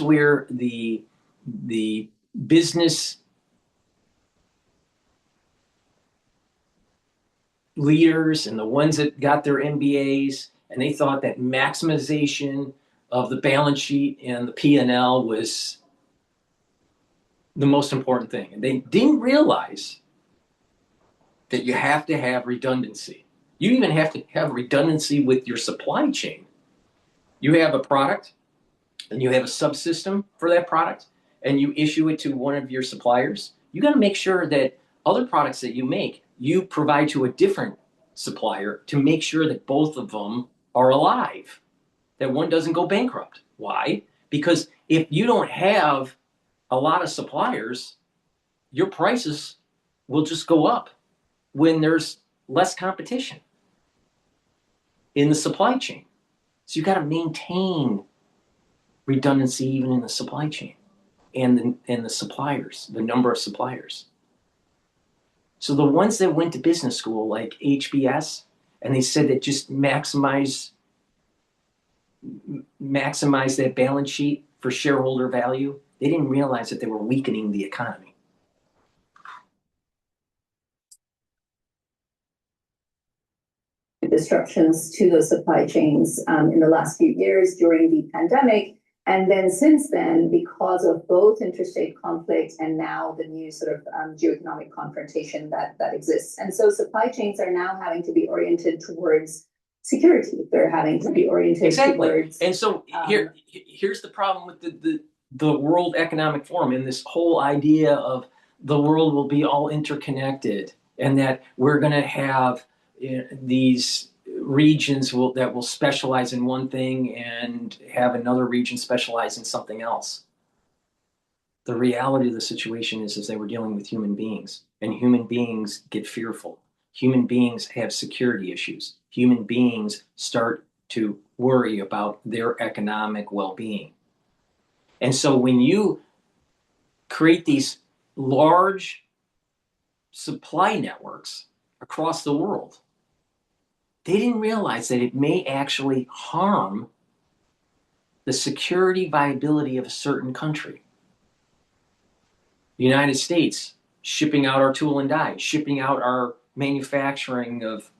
leaders and the ones that got their MBAs and they thought that maximization of the balance sheet and the P&L was the most important thing. And they didn't realize that you have to have redundancy. You even have to have redundancy with your supply chain. You have a product and you have a subsystem for that product and you issue it to one of your suppliers. You got to make sure that other products that you make, you provide to a different supplier to make sure that both of them are alive, that one doesn't go bankrupt. Why? Because if you don't have a lot of suppliers, your prices will just go up when there's less competition in the supply chain. So you got to maintain redundancy even in the supply chain and the suppliers, the number of suppliers. So the ones that went to business school like HBS, and they said that just maximize maximize that balance sheet for shareholder value, they didn't realize that they were weakening the economy. Disruptions to those supply chains in the last few years during the pandemic. And then since then, because of both interstate conflict and now the new sort of geoeconomic confrontation that exists. And so supply chains are now having to be oriented towards security. They're having to be oriented towards... And so here's the problem with the World Economic Forum and this whole idea of the world will be all interconnected and that we're going to have these regions that will specialize in one thing and have another region specialize in something else. The reality of the situation is they were dealing with human beings, and human beings get fearful. Human beings have security issues. Human beings start to worry about their economic well-being. And so when you create these large supply networks across the world, they didn't realize that it may actually harm the security viability of a certain country. The United States shipping out our tool and die, shipping out our manufacturing of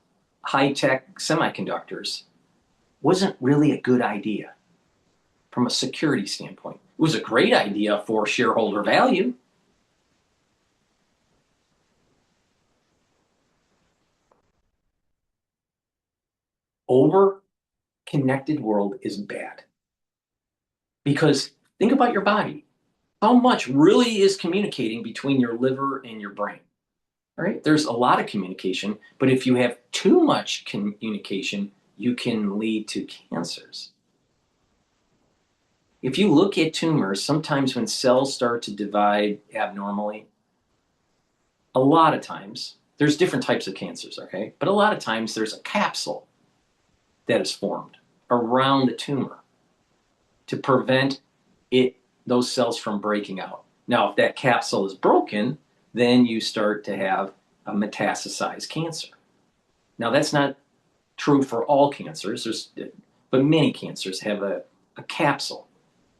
high-tech semiconductors wasn't really a good idea from a security standpoint. It was a great idea for shareholder value. Over-connected world is bad. Because think about your body. How much really is communicating between your liver and your brain? Right? There's a lot of communication, but if you have too much communication, you can lead to cancers. If you look at tumors, sometimes when cells start to divide abnormally, a lot of times, there's different types of cancers, okay? But a lot of times there's a capsule that is formed around the tumor to prevent those cells from breaking out. Now, if that capsule is broken, then you start to have a metastasized cancer. Now, that's not true for all cancers, but many cancers have a capsule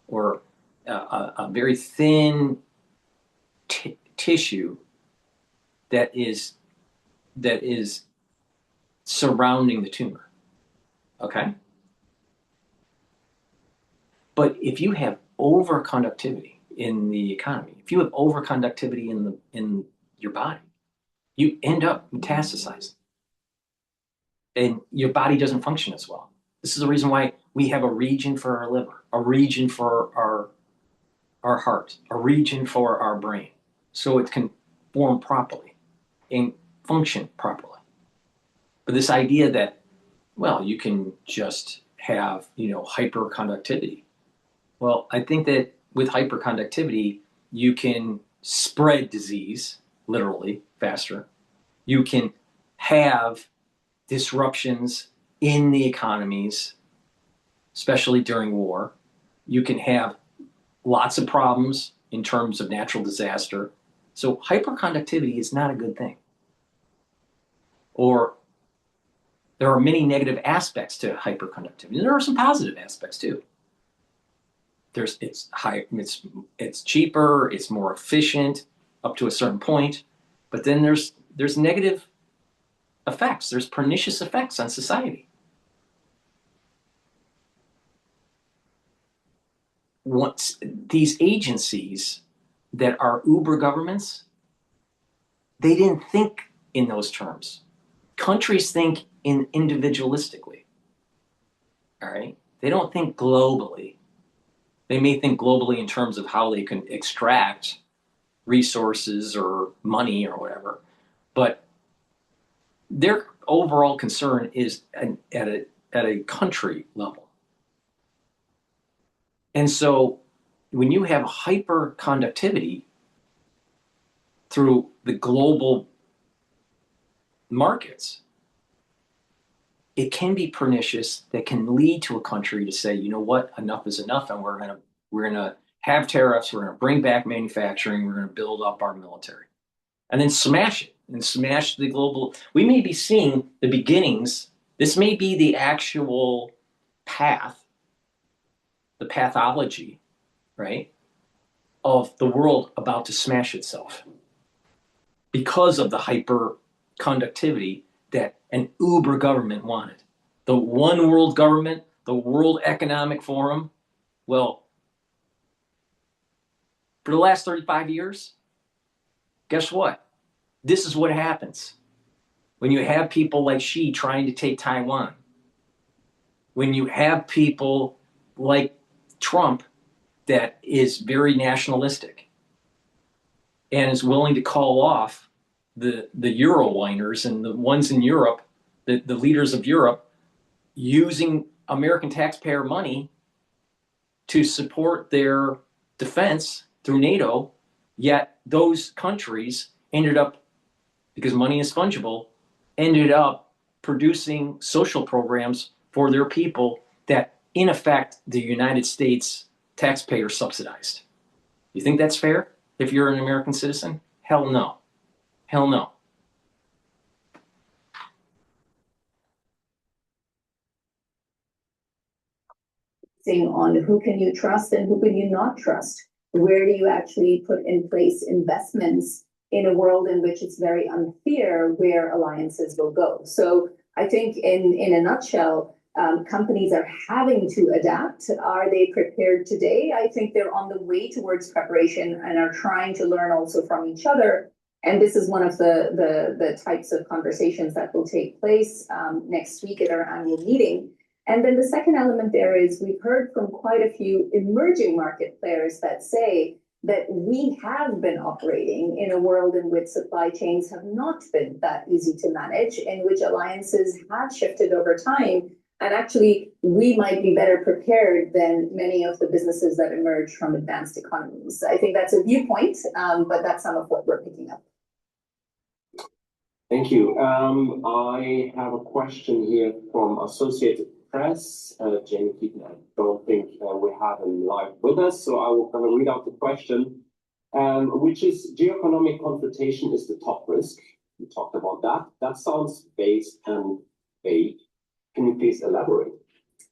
or a very thin tissue that is surrounding the tumor. Okay? But if you have overconductivity in the economy, if you have overconductivity in your body, you end up metastasizing. And your body doesn't function as well. This is the reason why we have a region for our liver, a region for our heart, a region for our brain, so it can form properly and function properly. But this idea that, well, you can just have, hyperconductivity. Well, I think that with hyperconductivity, you can spread disease, literally, faster. You can have disruptions in the economies, especially during war. You can have lots of problems in terms of natural disaster. So hyperconductivity is not a good thing. Or there are many negative aspects to hyperconductivity. There are some positive aspects too. It's cheaper, it's more efficient up to a certain point, but then there's negative effects. There's pernicious effects on society. Once these agencies that are uber governments, they didn't think in those terms. Countries think individualistically. All right? They don't think globally. They may think globally in terms of how they can extract resources or money or whatever, but their overall concern is at a country level. And so when you have hyperconductivity through the global markets, it can be pernicious. That can lead to a country to say, you know what, enough is enough, and we're gonna have tariffs. We're gonna bring back manufacturing. We're gonna build up our military, and then smash it and smash the global. We may be seeing the beginnings. This may be the actual path the pathology, right, of the world about to smash itself because of the hyper conductivity that an uber government wanted. The one world government, the World Economic Forum, well, for the last 35 years, guess what? This is what happens when you have people like Xi trying to take Taiwan, when you have people like Trump that is very nationalistic and is willing to call off the Euro whiners and the ones in Europe, the leaders of Europe, using American taxpayer money to support their defense through NATO, yet those countries ended up, because money is fungible, ended up producing social programs for their people that, in effect, the United States taxpayer subsidized. You think that's fair if you're an American citizen? Hell no. Hell no. On who can you trust and who can you not trust? Where do you actually put in place investments in a world in which it's very unclear where alliances will go? So I think in a nutshell, companies are having to adapt. Are they prepared today? I think they're on the way towards preparation and are trying to learn also from each other. And this is one of the types of conversations that will take place next week at our annual meeting. And then the second element there is we've heard from quite a few emerging market players that say that we have been operating in a world in which supply chains have not been that easy to manage, in which alliances have shifted over time. And actually, we might be better prepared than many of the businesses that emerge from advanced economies. I think that's a viewpoint, but that's some of what we're picking up. Thank you. I have a question here from Associated Press, Jamie Keaton. I don't think we have him live with us, so I will kind of read out the question, which is geoeconomic confrontation is the top risk. We talked about that. That sounds based and vague. Can you please elaborate?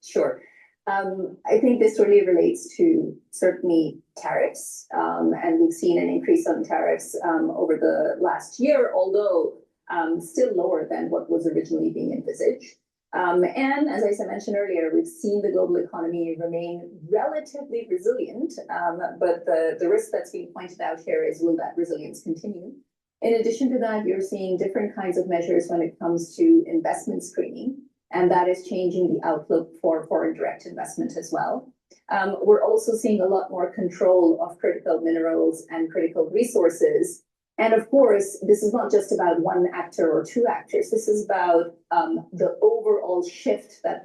Sure. I think this really relates to certainly tariffs, and we've seen an increase on tariffs over the last year, although still lower than what was originally being envisaged. And as I mentioned earlier, we've seen the global economy remain relatively resilient, but the risk that's being pointed out here is, will that resilience continue? In addition to that, you're seeing different kinds of measures when it comes to investment screening, and that is changing the outlook for foreign direct investment as well. We're also seeing a lot more control of critical minerals and critical resources. And of course, this is not just about one actor or two actors. This is about the overall shift that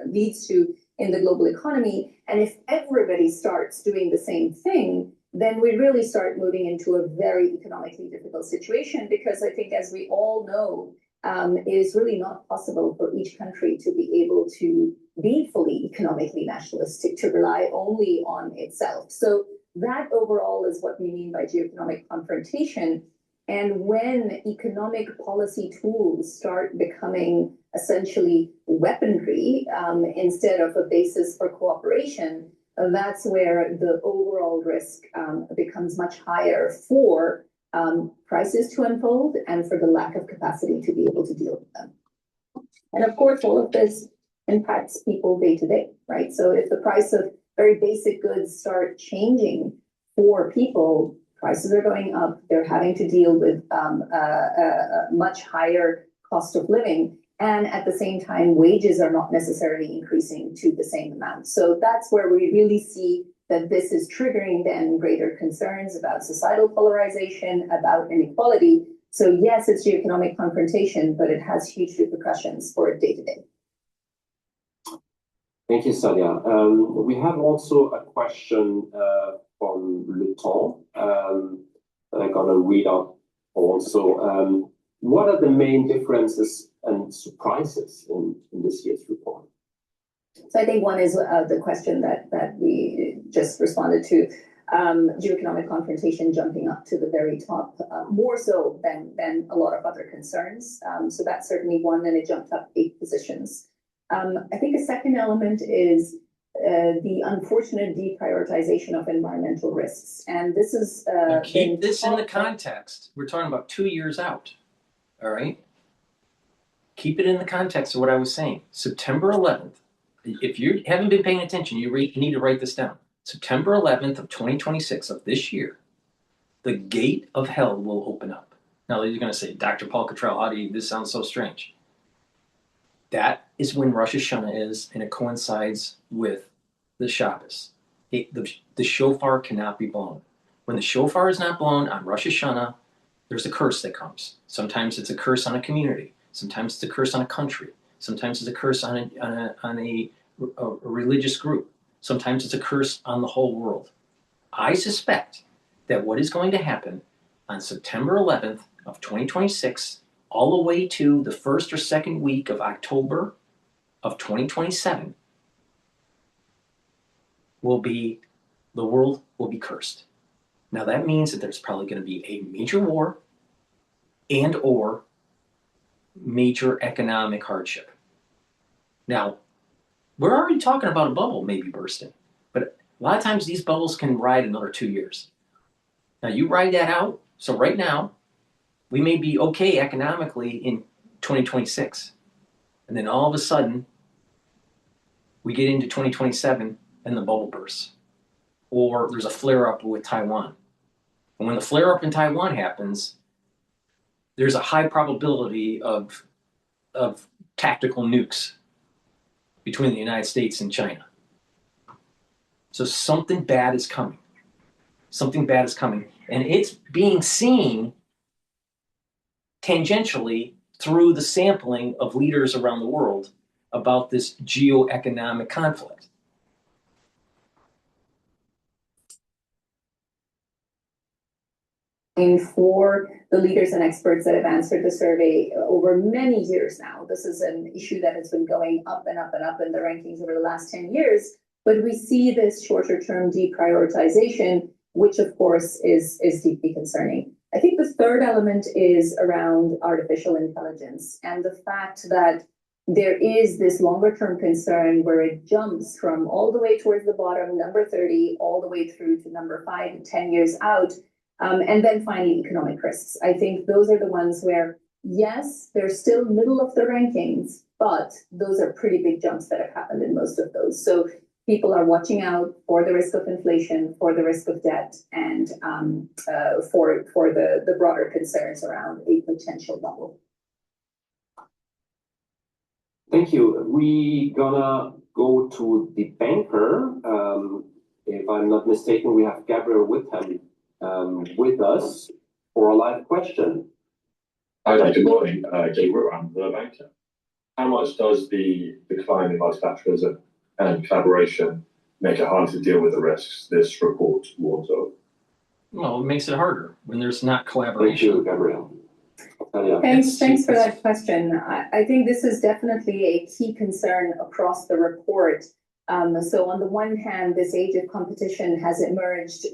leads to in the global economy. And if everybody starts doing the same thing, then we really start moving into a very economically difficult situation, because I think, as we all know, it is really not possible for each country to be able to be fully economically nationalistic, to rely only on itself. So that overall is what we mean by geoeconomic confrontation. And when economic policy tools start becoming essentially weaponry instead of a basis for cooperation, that's where the overall risk becomes much higher for crises to unfold and for the lack of capacity to be able to deal with them. And of course, all of this impacts people day to day, right? So if the price of very basic goods start changing for people, prices are going up, they're having to deal with a much higher cost of living, and at the same time, wages are not necessarily increasing to the same amount. So that's where we really see that this is triggering then greater concerns about societal polarization, about inequality. So yes, it's geoeconomic confrontation, but it has huge repercussions for day to day. Thank you, Sadia. We have also a question from Luton that I'm going to read out also. What are the main differences and surprises in this year's report? So I think one is the question that we just responded to, geoeconomic confrontation jumping up to the very top, more so than a lot of other concerns. So that's certainly one, and it jumped up 8 positions. I think a second element is the unfortunate deprioritization of environmental risks. And this is keep this in the context. We're talking about 2 years out. All right. Keep it in the context of what I was saying. September 11th. If you haven't been paying attention, you need to write this down. September 11th of 2026 of this year, the gate of hell will open up. Now you're going to say, Dr. Paul Cottrell, this sounds so strange. That is when Rosh Hashanah is, and it coincides with the Shabbos. The shofar cannot be blown. When the shofar is not blown on Rosh Hashanah, there's a curse that comes. Sometimes it's a curse on a community. Sometimes it's a curse on a country. Sometimes it's a curse on a religious group. Sometimes it's a curse on the whole world. I suspect that what is going to happen on September 11th of 2026, all the way to the first or second week of October of 2027, the world will be cursed. Now that means that there's probably going to be a major war and or major economic hardship. Now, we're already talking about a bubble maybe bursting, but a lot of times these bubbles can ride another 2 years. Now you ride that out. So right now, we may be okay economically in 2026. And then all of a sudden, we get into 2027 and the bubble bursts. Or there's a flare-up with Taiwan. And when the flare-up in Taiwan happens, there's a high probability of tactical nukes between the United States and China. So something bad is coming. Something bad is coming. And it's being seen tangentially through the sampling of leaders around the world about this geoeconomic conflict. And for the leaders and experts that have answered the survey over many years now, this is an issue that has been going up and up and up in the rankings over the last 10 years. But we see this shorter term deprioritization, which of course is deeply concerning. I think the third element is around artificial intelligence and the fact that there is this longer term concern where it jumps from all the way towards the bottom, number 30, all the way through to number 5 and 10 years out. And then finally, economic risks. I think those are the ones where, yes, they're still middle of the rankings, but those are pretty big jumps that have happened in most of those. So people are watching out for the risk of inflation, for the risk of debt, and for the broader concerns around a potential bubble. Thank you. We gonna go to the banker. If I'm not mistaken, we have Gabriel Witham with us for a live question. Hi there, good morning. Gabriel, I'm the banker. How much does the decline in multilateralism and collaboration make it harder to deal with the risks this report warns of? Well, it makes it harder when there's not collaboration. Thank you, Gabriel. Thanks for that question. I think this is definitely a key concern across the report. So on the one hand, this age of competition has emerged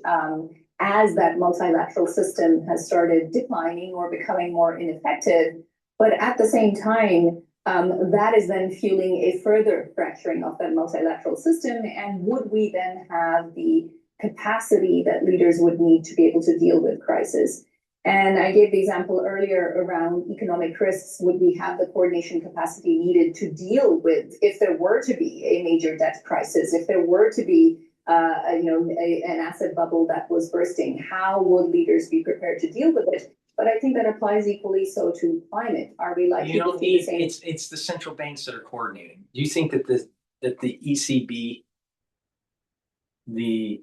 as that multilateral system has started declining or becoming more ineffective. But at the same time, that is then fueling a further fracturing of that multilateral system. And would we then have the capacity that leaders would need to be able to deal with crisis? And I gave the example earlier around economic risks. Would we have the coordination capacity needed to deal with if there were to be a major debt crisis, if there were to be an asset bubble that was bursting? How would leaders be prepared to deal with it? But I think that applies equally so to climate. Are we likely to see the same? It's the central banks that are coordinating. Do you think that the ECB, the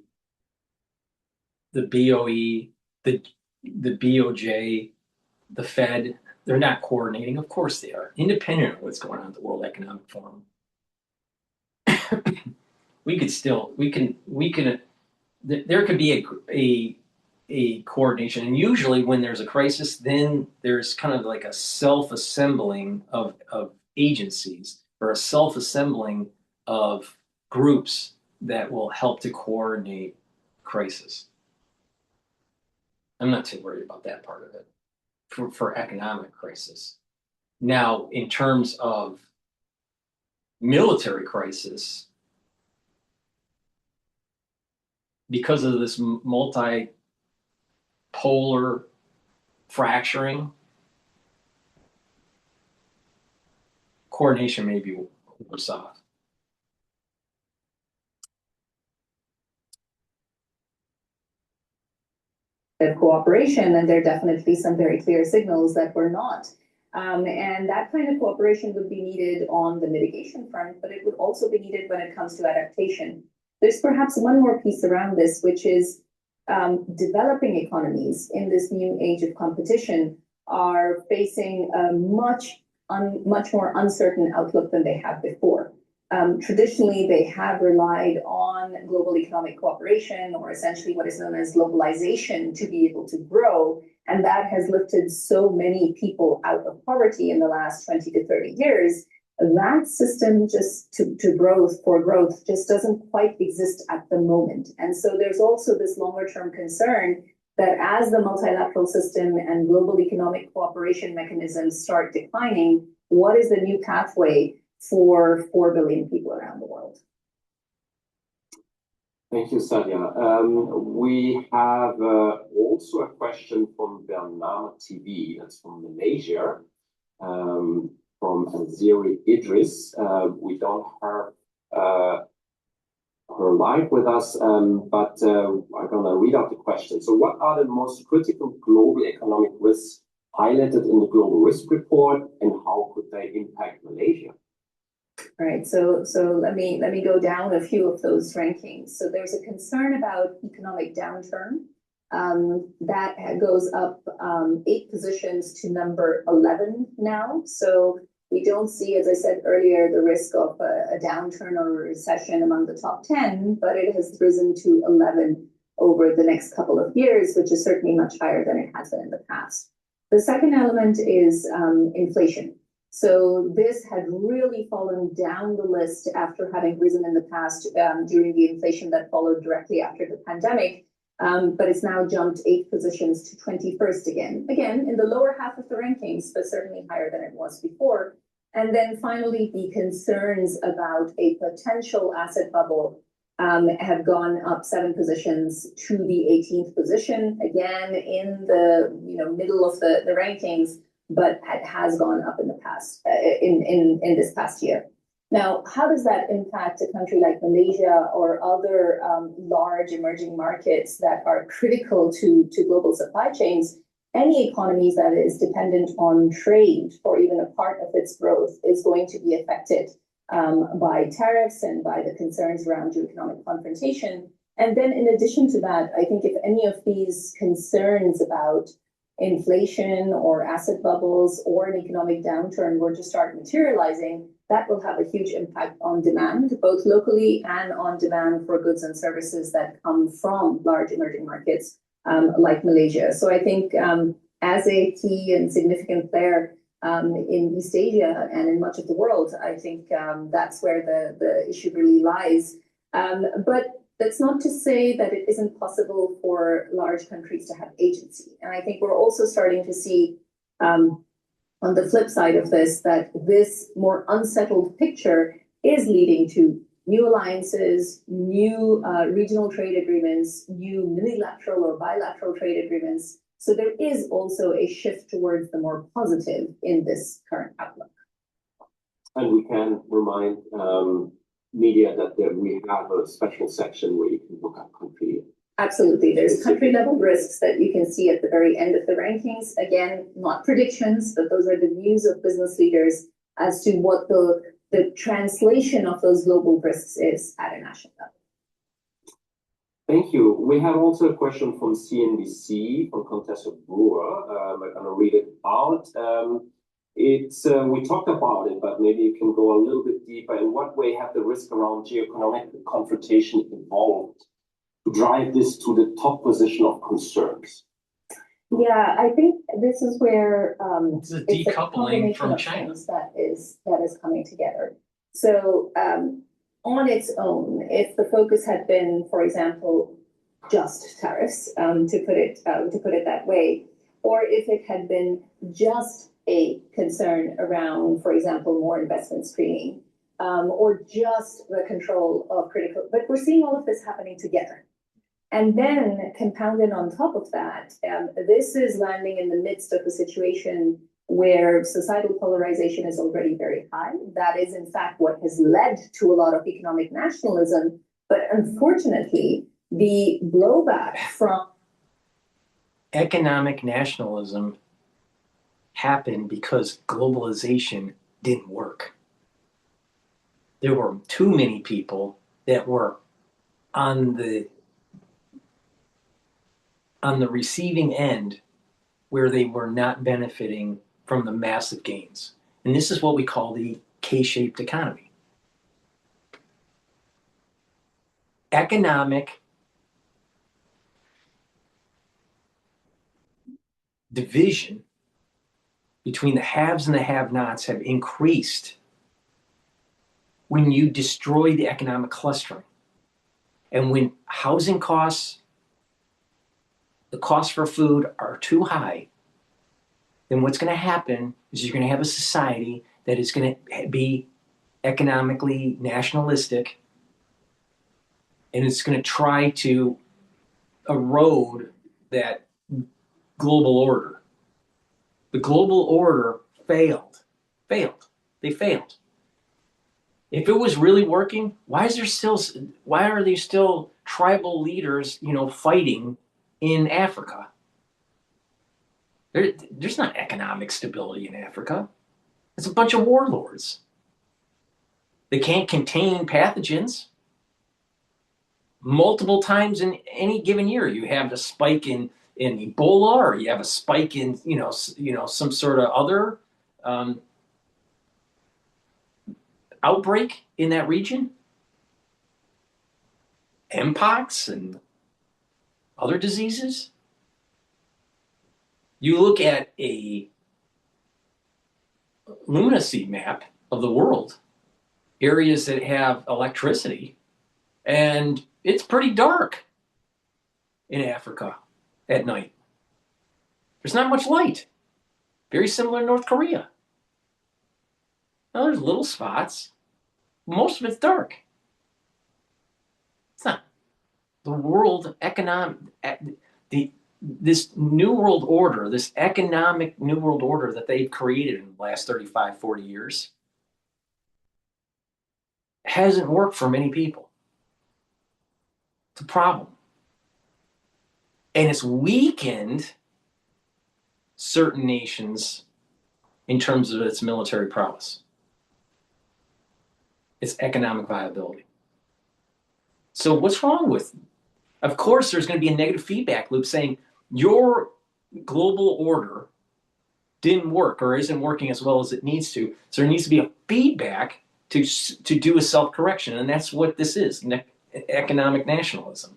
BOE, the BOJ, the Fed, they're not coordinating? Of course they are, independent of what's going on at the World Economic Forum. There could be a coordination, and usually when there's a crisis, then there's kind of like a self-assembling of agencies or a self-assembling of groups that will help to coordinate crisis. I'm not too worried about that part of it for economic crisis. Now, in terms of military crisis, because of this multipolar fracturing, coordination may be worse off. Of cooperation, and there are definitely some very clear signals that we're not. And that kind of cooperation would be needed on the mitigation front, but it would also be needed when it comes to adaptation. There's perhaps one more piece around this, which is developing economies in this new age of competition are facing a much more uncertain outlook than they have before. Traditionally, they have relied on global economic cooperation, or essentially what is known as globalization, to be able to grow. And that has lifted so many people out of poverty in the last 20 to 30 years. That system just to growth for growth just doesn't quite exist at the moment. And so there's also this longer term concern that as the multilateral system and global economic cooperation mechanisms start declining, what is the new pathway for 4 billion people around the world? Thank you, Sadia. We have also a question from Bernama TV, that's from Malaysia, from Aziri Idris. We don't have her live with us, but I'm going to read out the question. So what are the most critical global economic risks highlighted in the Global Risk Report, and how could they impact Malaysia? All right, so let me go down a few of those rankings. So there's a concern about economic downturn that goes up 8 positions to number 11 now. So we don't see, as I said earlier, the risk of a downturn or a recession among the top 10, but it has risen to 11 over the next couple of years, which is certainly much higher than it has been in the past. The second element is inflation. So this had really fallen down the list after having risen in the past during the inflation that followed directly after the pandemic, but it's now jumped 8 positions to 21st again in the lower half of the rankings, but certainly higher than it was before. And then finally, the concerns about a potential asset bubble have gone up 7 positions to the 18th position, again in the middle of the rankings, but it has gone up in the past in this past year. Now, how does that impact a country like Malaysia or other large emerging markets that are critical to global supply chains? Any economies that is dependent on trade for even a part of its growth is going to be affected by tariffs and by the concerns around geoeconomic confrontation. And then in addition to that, I think if any of these concerns about inflation or asset bubbles or an economic downturn were to start materializing, that will have a huge impact on demand, both locally and on demand for goods and services that come from large emerging markets like Malaysia. So I think as a key and significant player in East Asia and in much of the world, I think that's where the issue really lies. But that's not to say that it isn't possible for large countries to have agency. And I think we're also starting to see on the flip side of this, that this more unsettled picture is leading to new alliances, new regional trade agreements, new unilateral or bilateral trade agreements. So there is also a shift towards the more positive in this current outlook. And we can remind media that we have a special section where you can look up country. Absolutely. There's country level risks that you can see at the very end of the rankings. Again, not predictions, but those are the views of business leaders as to what the translation of those global risks is at a national level. Thank you. We have also a question from CNBC, from Contessa Brewer. I'm going to read it out. We talked about it, but maybe you can go a little bit deeper. In what way have the risk around geoeconomic confrontation evolved to drive this to the top position of concerns? Yeah, I think this is where it's a decoupling from China that is coming together. So on its own, if the focus had been, for example, just tariffs, to put it that way, or if it had been just a concern around, for example, more investment screening, or just the control of critical, but we're seeing all of this happening together. And then compounded on top of that, this is landing in the midst of a situation where societal polarization is already very high. That is, in fact, what has led to a lot of economic nationalism. But unfortunately, the blowback from economic nationalism happened because globalization didn't work. There were too many people that were on the receiving end where they were not benefiting from the massive gains. And this is what we call the K-shaped economy. Economic division between the haves and the have-nots have increased when you destroy the economic clustering. And when housing costs, the costs for food are too high, then what's going to happen is you're going to have a society that is going to be economically nationalistic, and it's going to try to erode that global order. The global order failed. They failed. If it was really working, why are there still tribal leaders, fighting in Africa? There's not economic stability in Africa. It's a bunch of warlords. They can't contain pathogens. Multiple times in any given year, you have a spike in Ebola, or you have a spike in some sort of other outbreak in that region. Mpox and other diseases. You look at a lunacy map of the world, areas that have electricity, and it's pretty dark in Africa at night. There's not much light. Very similar to North Korea. Now, there's little spots. Most of it's dark. It's not the world economic, this new world order, this economic new world order that they've created in the last 35, 40 years hasn't worked for many people. It's a problem. And it's weakened certain nations in terms of its military prowess, its economic viability. So what's wrong with it? Of course, there's going to be a negative feedback loop saying your global order didn't work or isn't working as well as it needs to. So there needs to be a feedback to do a self-correction. And that's what this is, economic nationalism.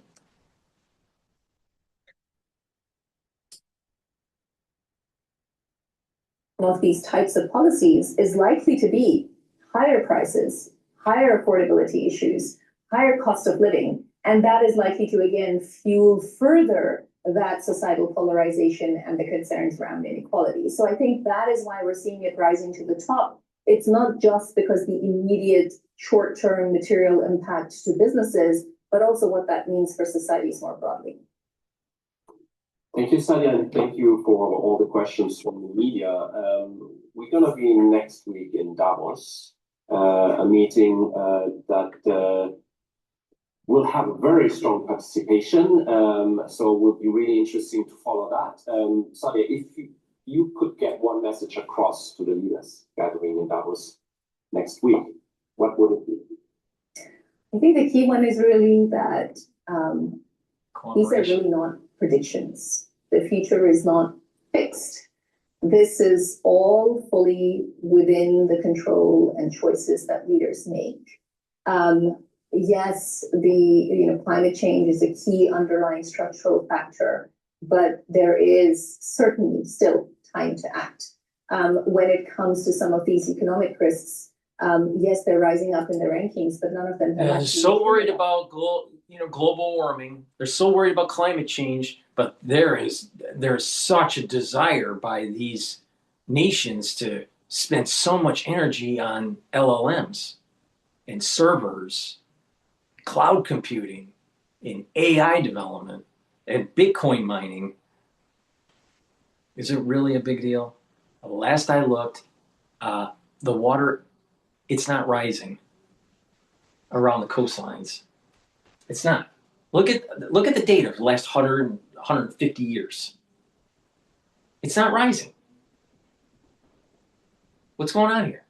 Of these types of policies is likely to be higher prices, higher affordability issues, higher cost of living, and that is likely to, again, fuel further that societal polarization and the concerns around inequality. So I think that is why we're seeing it rising to the top. It's not just because the immediate short-term material impact to businesses, but also what that means for societies more broadly. Thank you, Sadia, and thank you for all the questions from the media. We're going to be next week in Davos, a meeting that will have a very strong participation. So it will be really interesting to follow that. Sadia, if you could get one message across to the leaders gathering in Davos next week, what would it be? I think the key one is really that these are really not predictions. The future is not fixed. This is all fully within the control and choices that leaders make. Yes, the climate change is a key underlying structural factor, but there is certainly still time to act. When it comes to some of these economic risks, yes, they're rising up in the rankings, but none of them have They're so worried about global warming. They're so worried about climate change, but there's such a desire by these nations to spend so much energy on LLMs and servers, cloud computing, in AI development and Bitcoin mining, is it really a big deal? Last I looked, the water, it's not rising around the coastlines. It's not. Look at the data for the last 100, 150 years. It's not rising. What's going on here?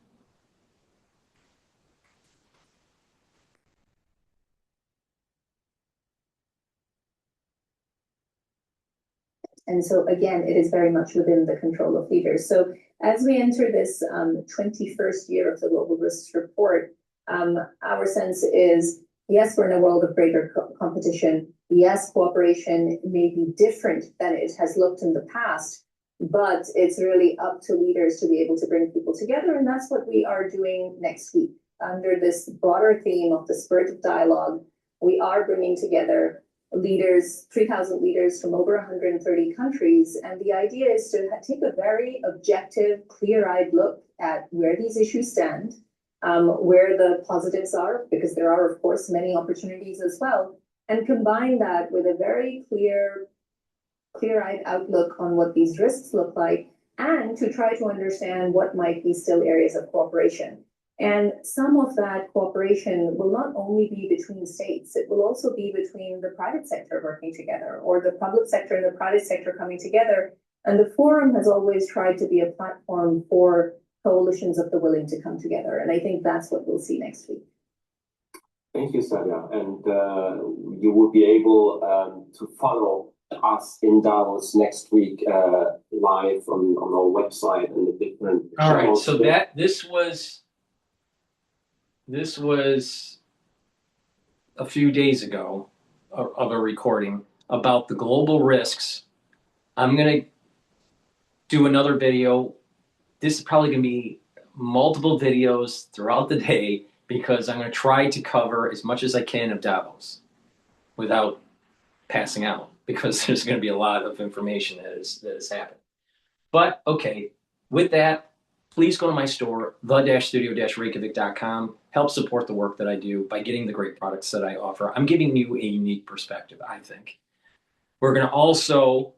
And so again, it is very much within the control of leaders. So as we enter this 21st year of the Global Risks Report, our sense is, yes, we're in a world of greater competition. Yes, cooperation may be different than it has looked in the past, but it's really up to leaders to be able to bring people together. And that's what we are doing next week. Under this broader theme of the spirit of dialogue, we are bringing together leaders, 3,000 leaders from over 130 countries. And the idea is to take a very objective, clear-eyed look at where these issues stand, where the positives are, because there are, of course, many opportunities as well, and combine that with a very clear-eyed outlook on what these risks look like, and to try to understand what might be still areas of cooperation. And some of that cooperation will not only be between states, it will also be between the private sector working together, or the public sector and the private sector coming together. And the forum has always tried to be a platform for coalitions of the willing to come together. And I think that's what we'll see next week. Thank you, Sadia. And you will be able to follow us in Davos next week live on our website and the different All right, channels. so this was a few days ago of a recording about the global risks. I'm going to do another video. This is probably going to be multiple videos throughout the day, because I'm going to try to cover as much as I can of Davos without passing out, because there's going to be a lot of information that has happened. But okay, with that, please go to my store, the-studio-reykjavik.com. Help support the work that I do by getting the great products that I offer. I'm giving you a unique perspective, I think. We're going to also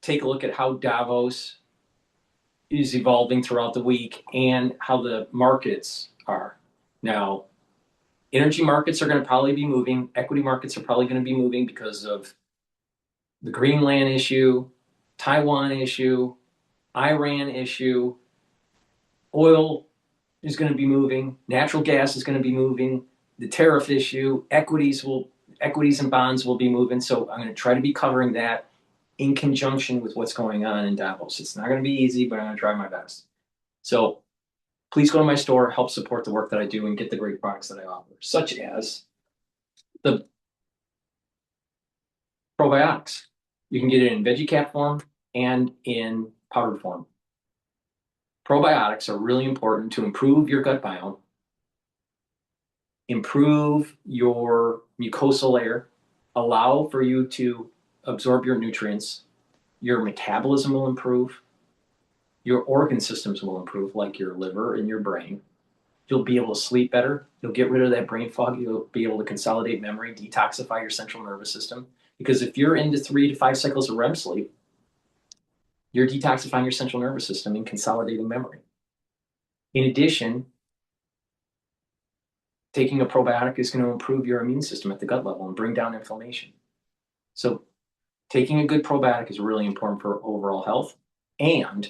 take a look at how Davos is evolving throughout the week and how the markets are. Now, energy markets are going to probably be moving. Equity markets are probably going to be moving because of the Greenland issue, Taiwan issue, Iran issue. Oil is going to be moving. Natural gas is going to be moving. The tariff issue, equities and bonds will be moving. So I'm going to try to be covering that in conjunction with what's going on in Davos. It's not going to be easy, but I'm going to try my best. So please go to my store, help support the work that I do, and get the great products that I offer, such as the probiotics. You can get it in veggie cap form and in powdered form. Probiotics are really important to improve your gut biome, improve your mucosal layer, allow for you to absorb your nutrients, your metabolism will improve, your organ systems will improve, like your liver and your brain. You'll be able to sleep better. You'll get rid of that brain fog. You'll be able to consolidate memory, detoxify your central nervous system. Because if you're into 3 to 5 cycles of REM sleep, you're detoxifying your central nervous system and consolidating memory. In addition, taking a probiotic is going to improve your immune system at the gut level and bring down inflammation. So taking a good probiotic is really important for overall health, and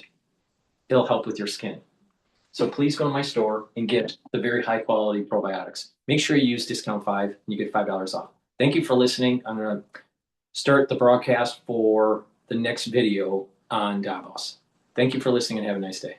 it'll help with your skin. So please go to my store and get the very high quality probiotics. Make sure you use discount 5 and you get $5 off. Thank you for listening. I'm going to start the broadcast for the next video on Davos. Thank you for listening and have a nice day.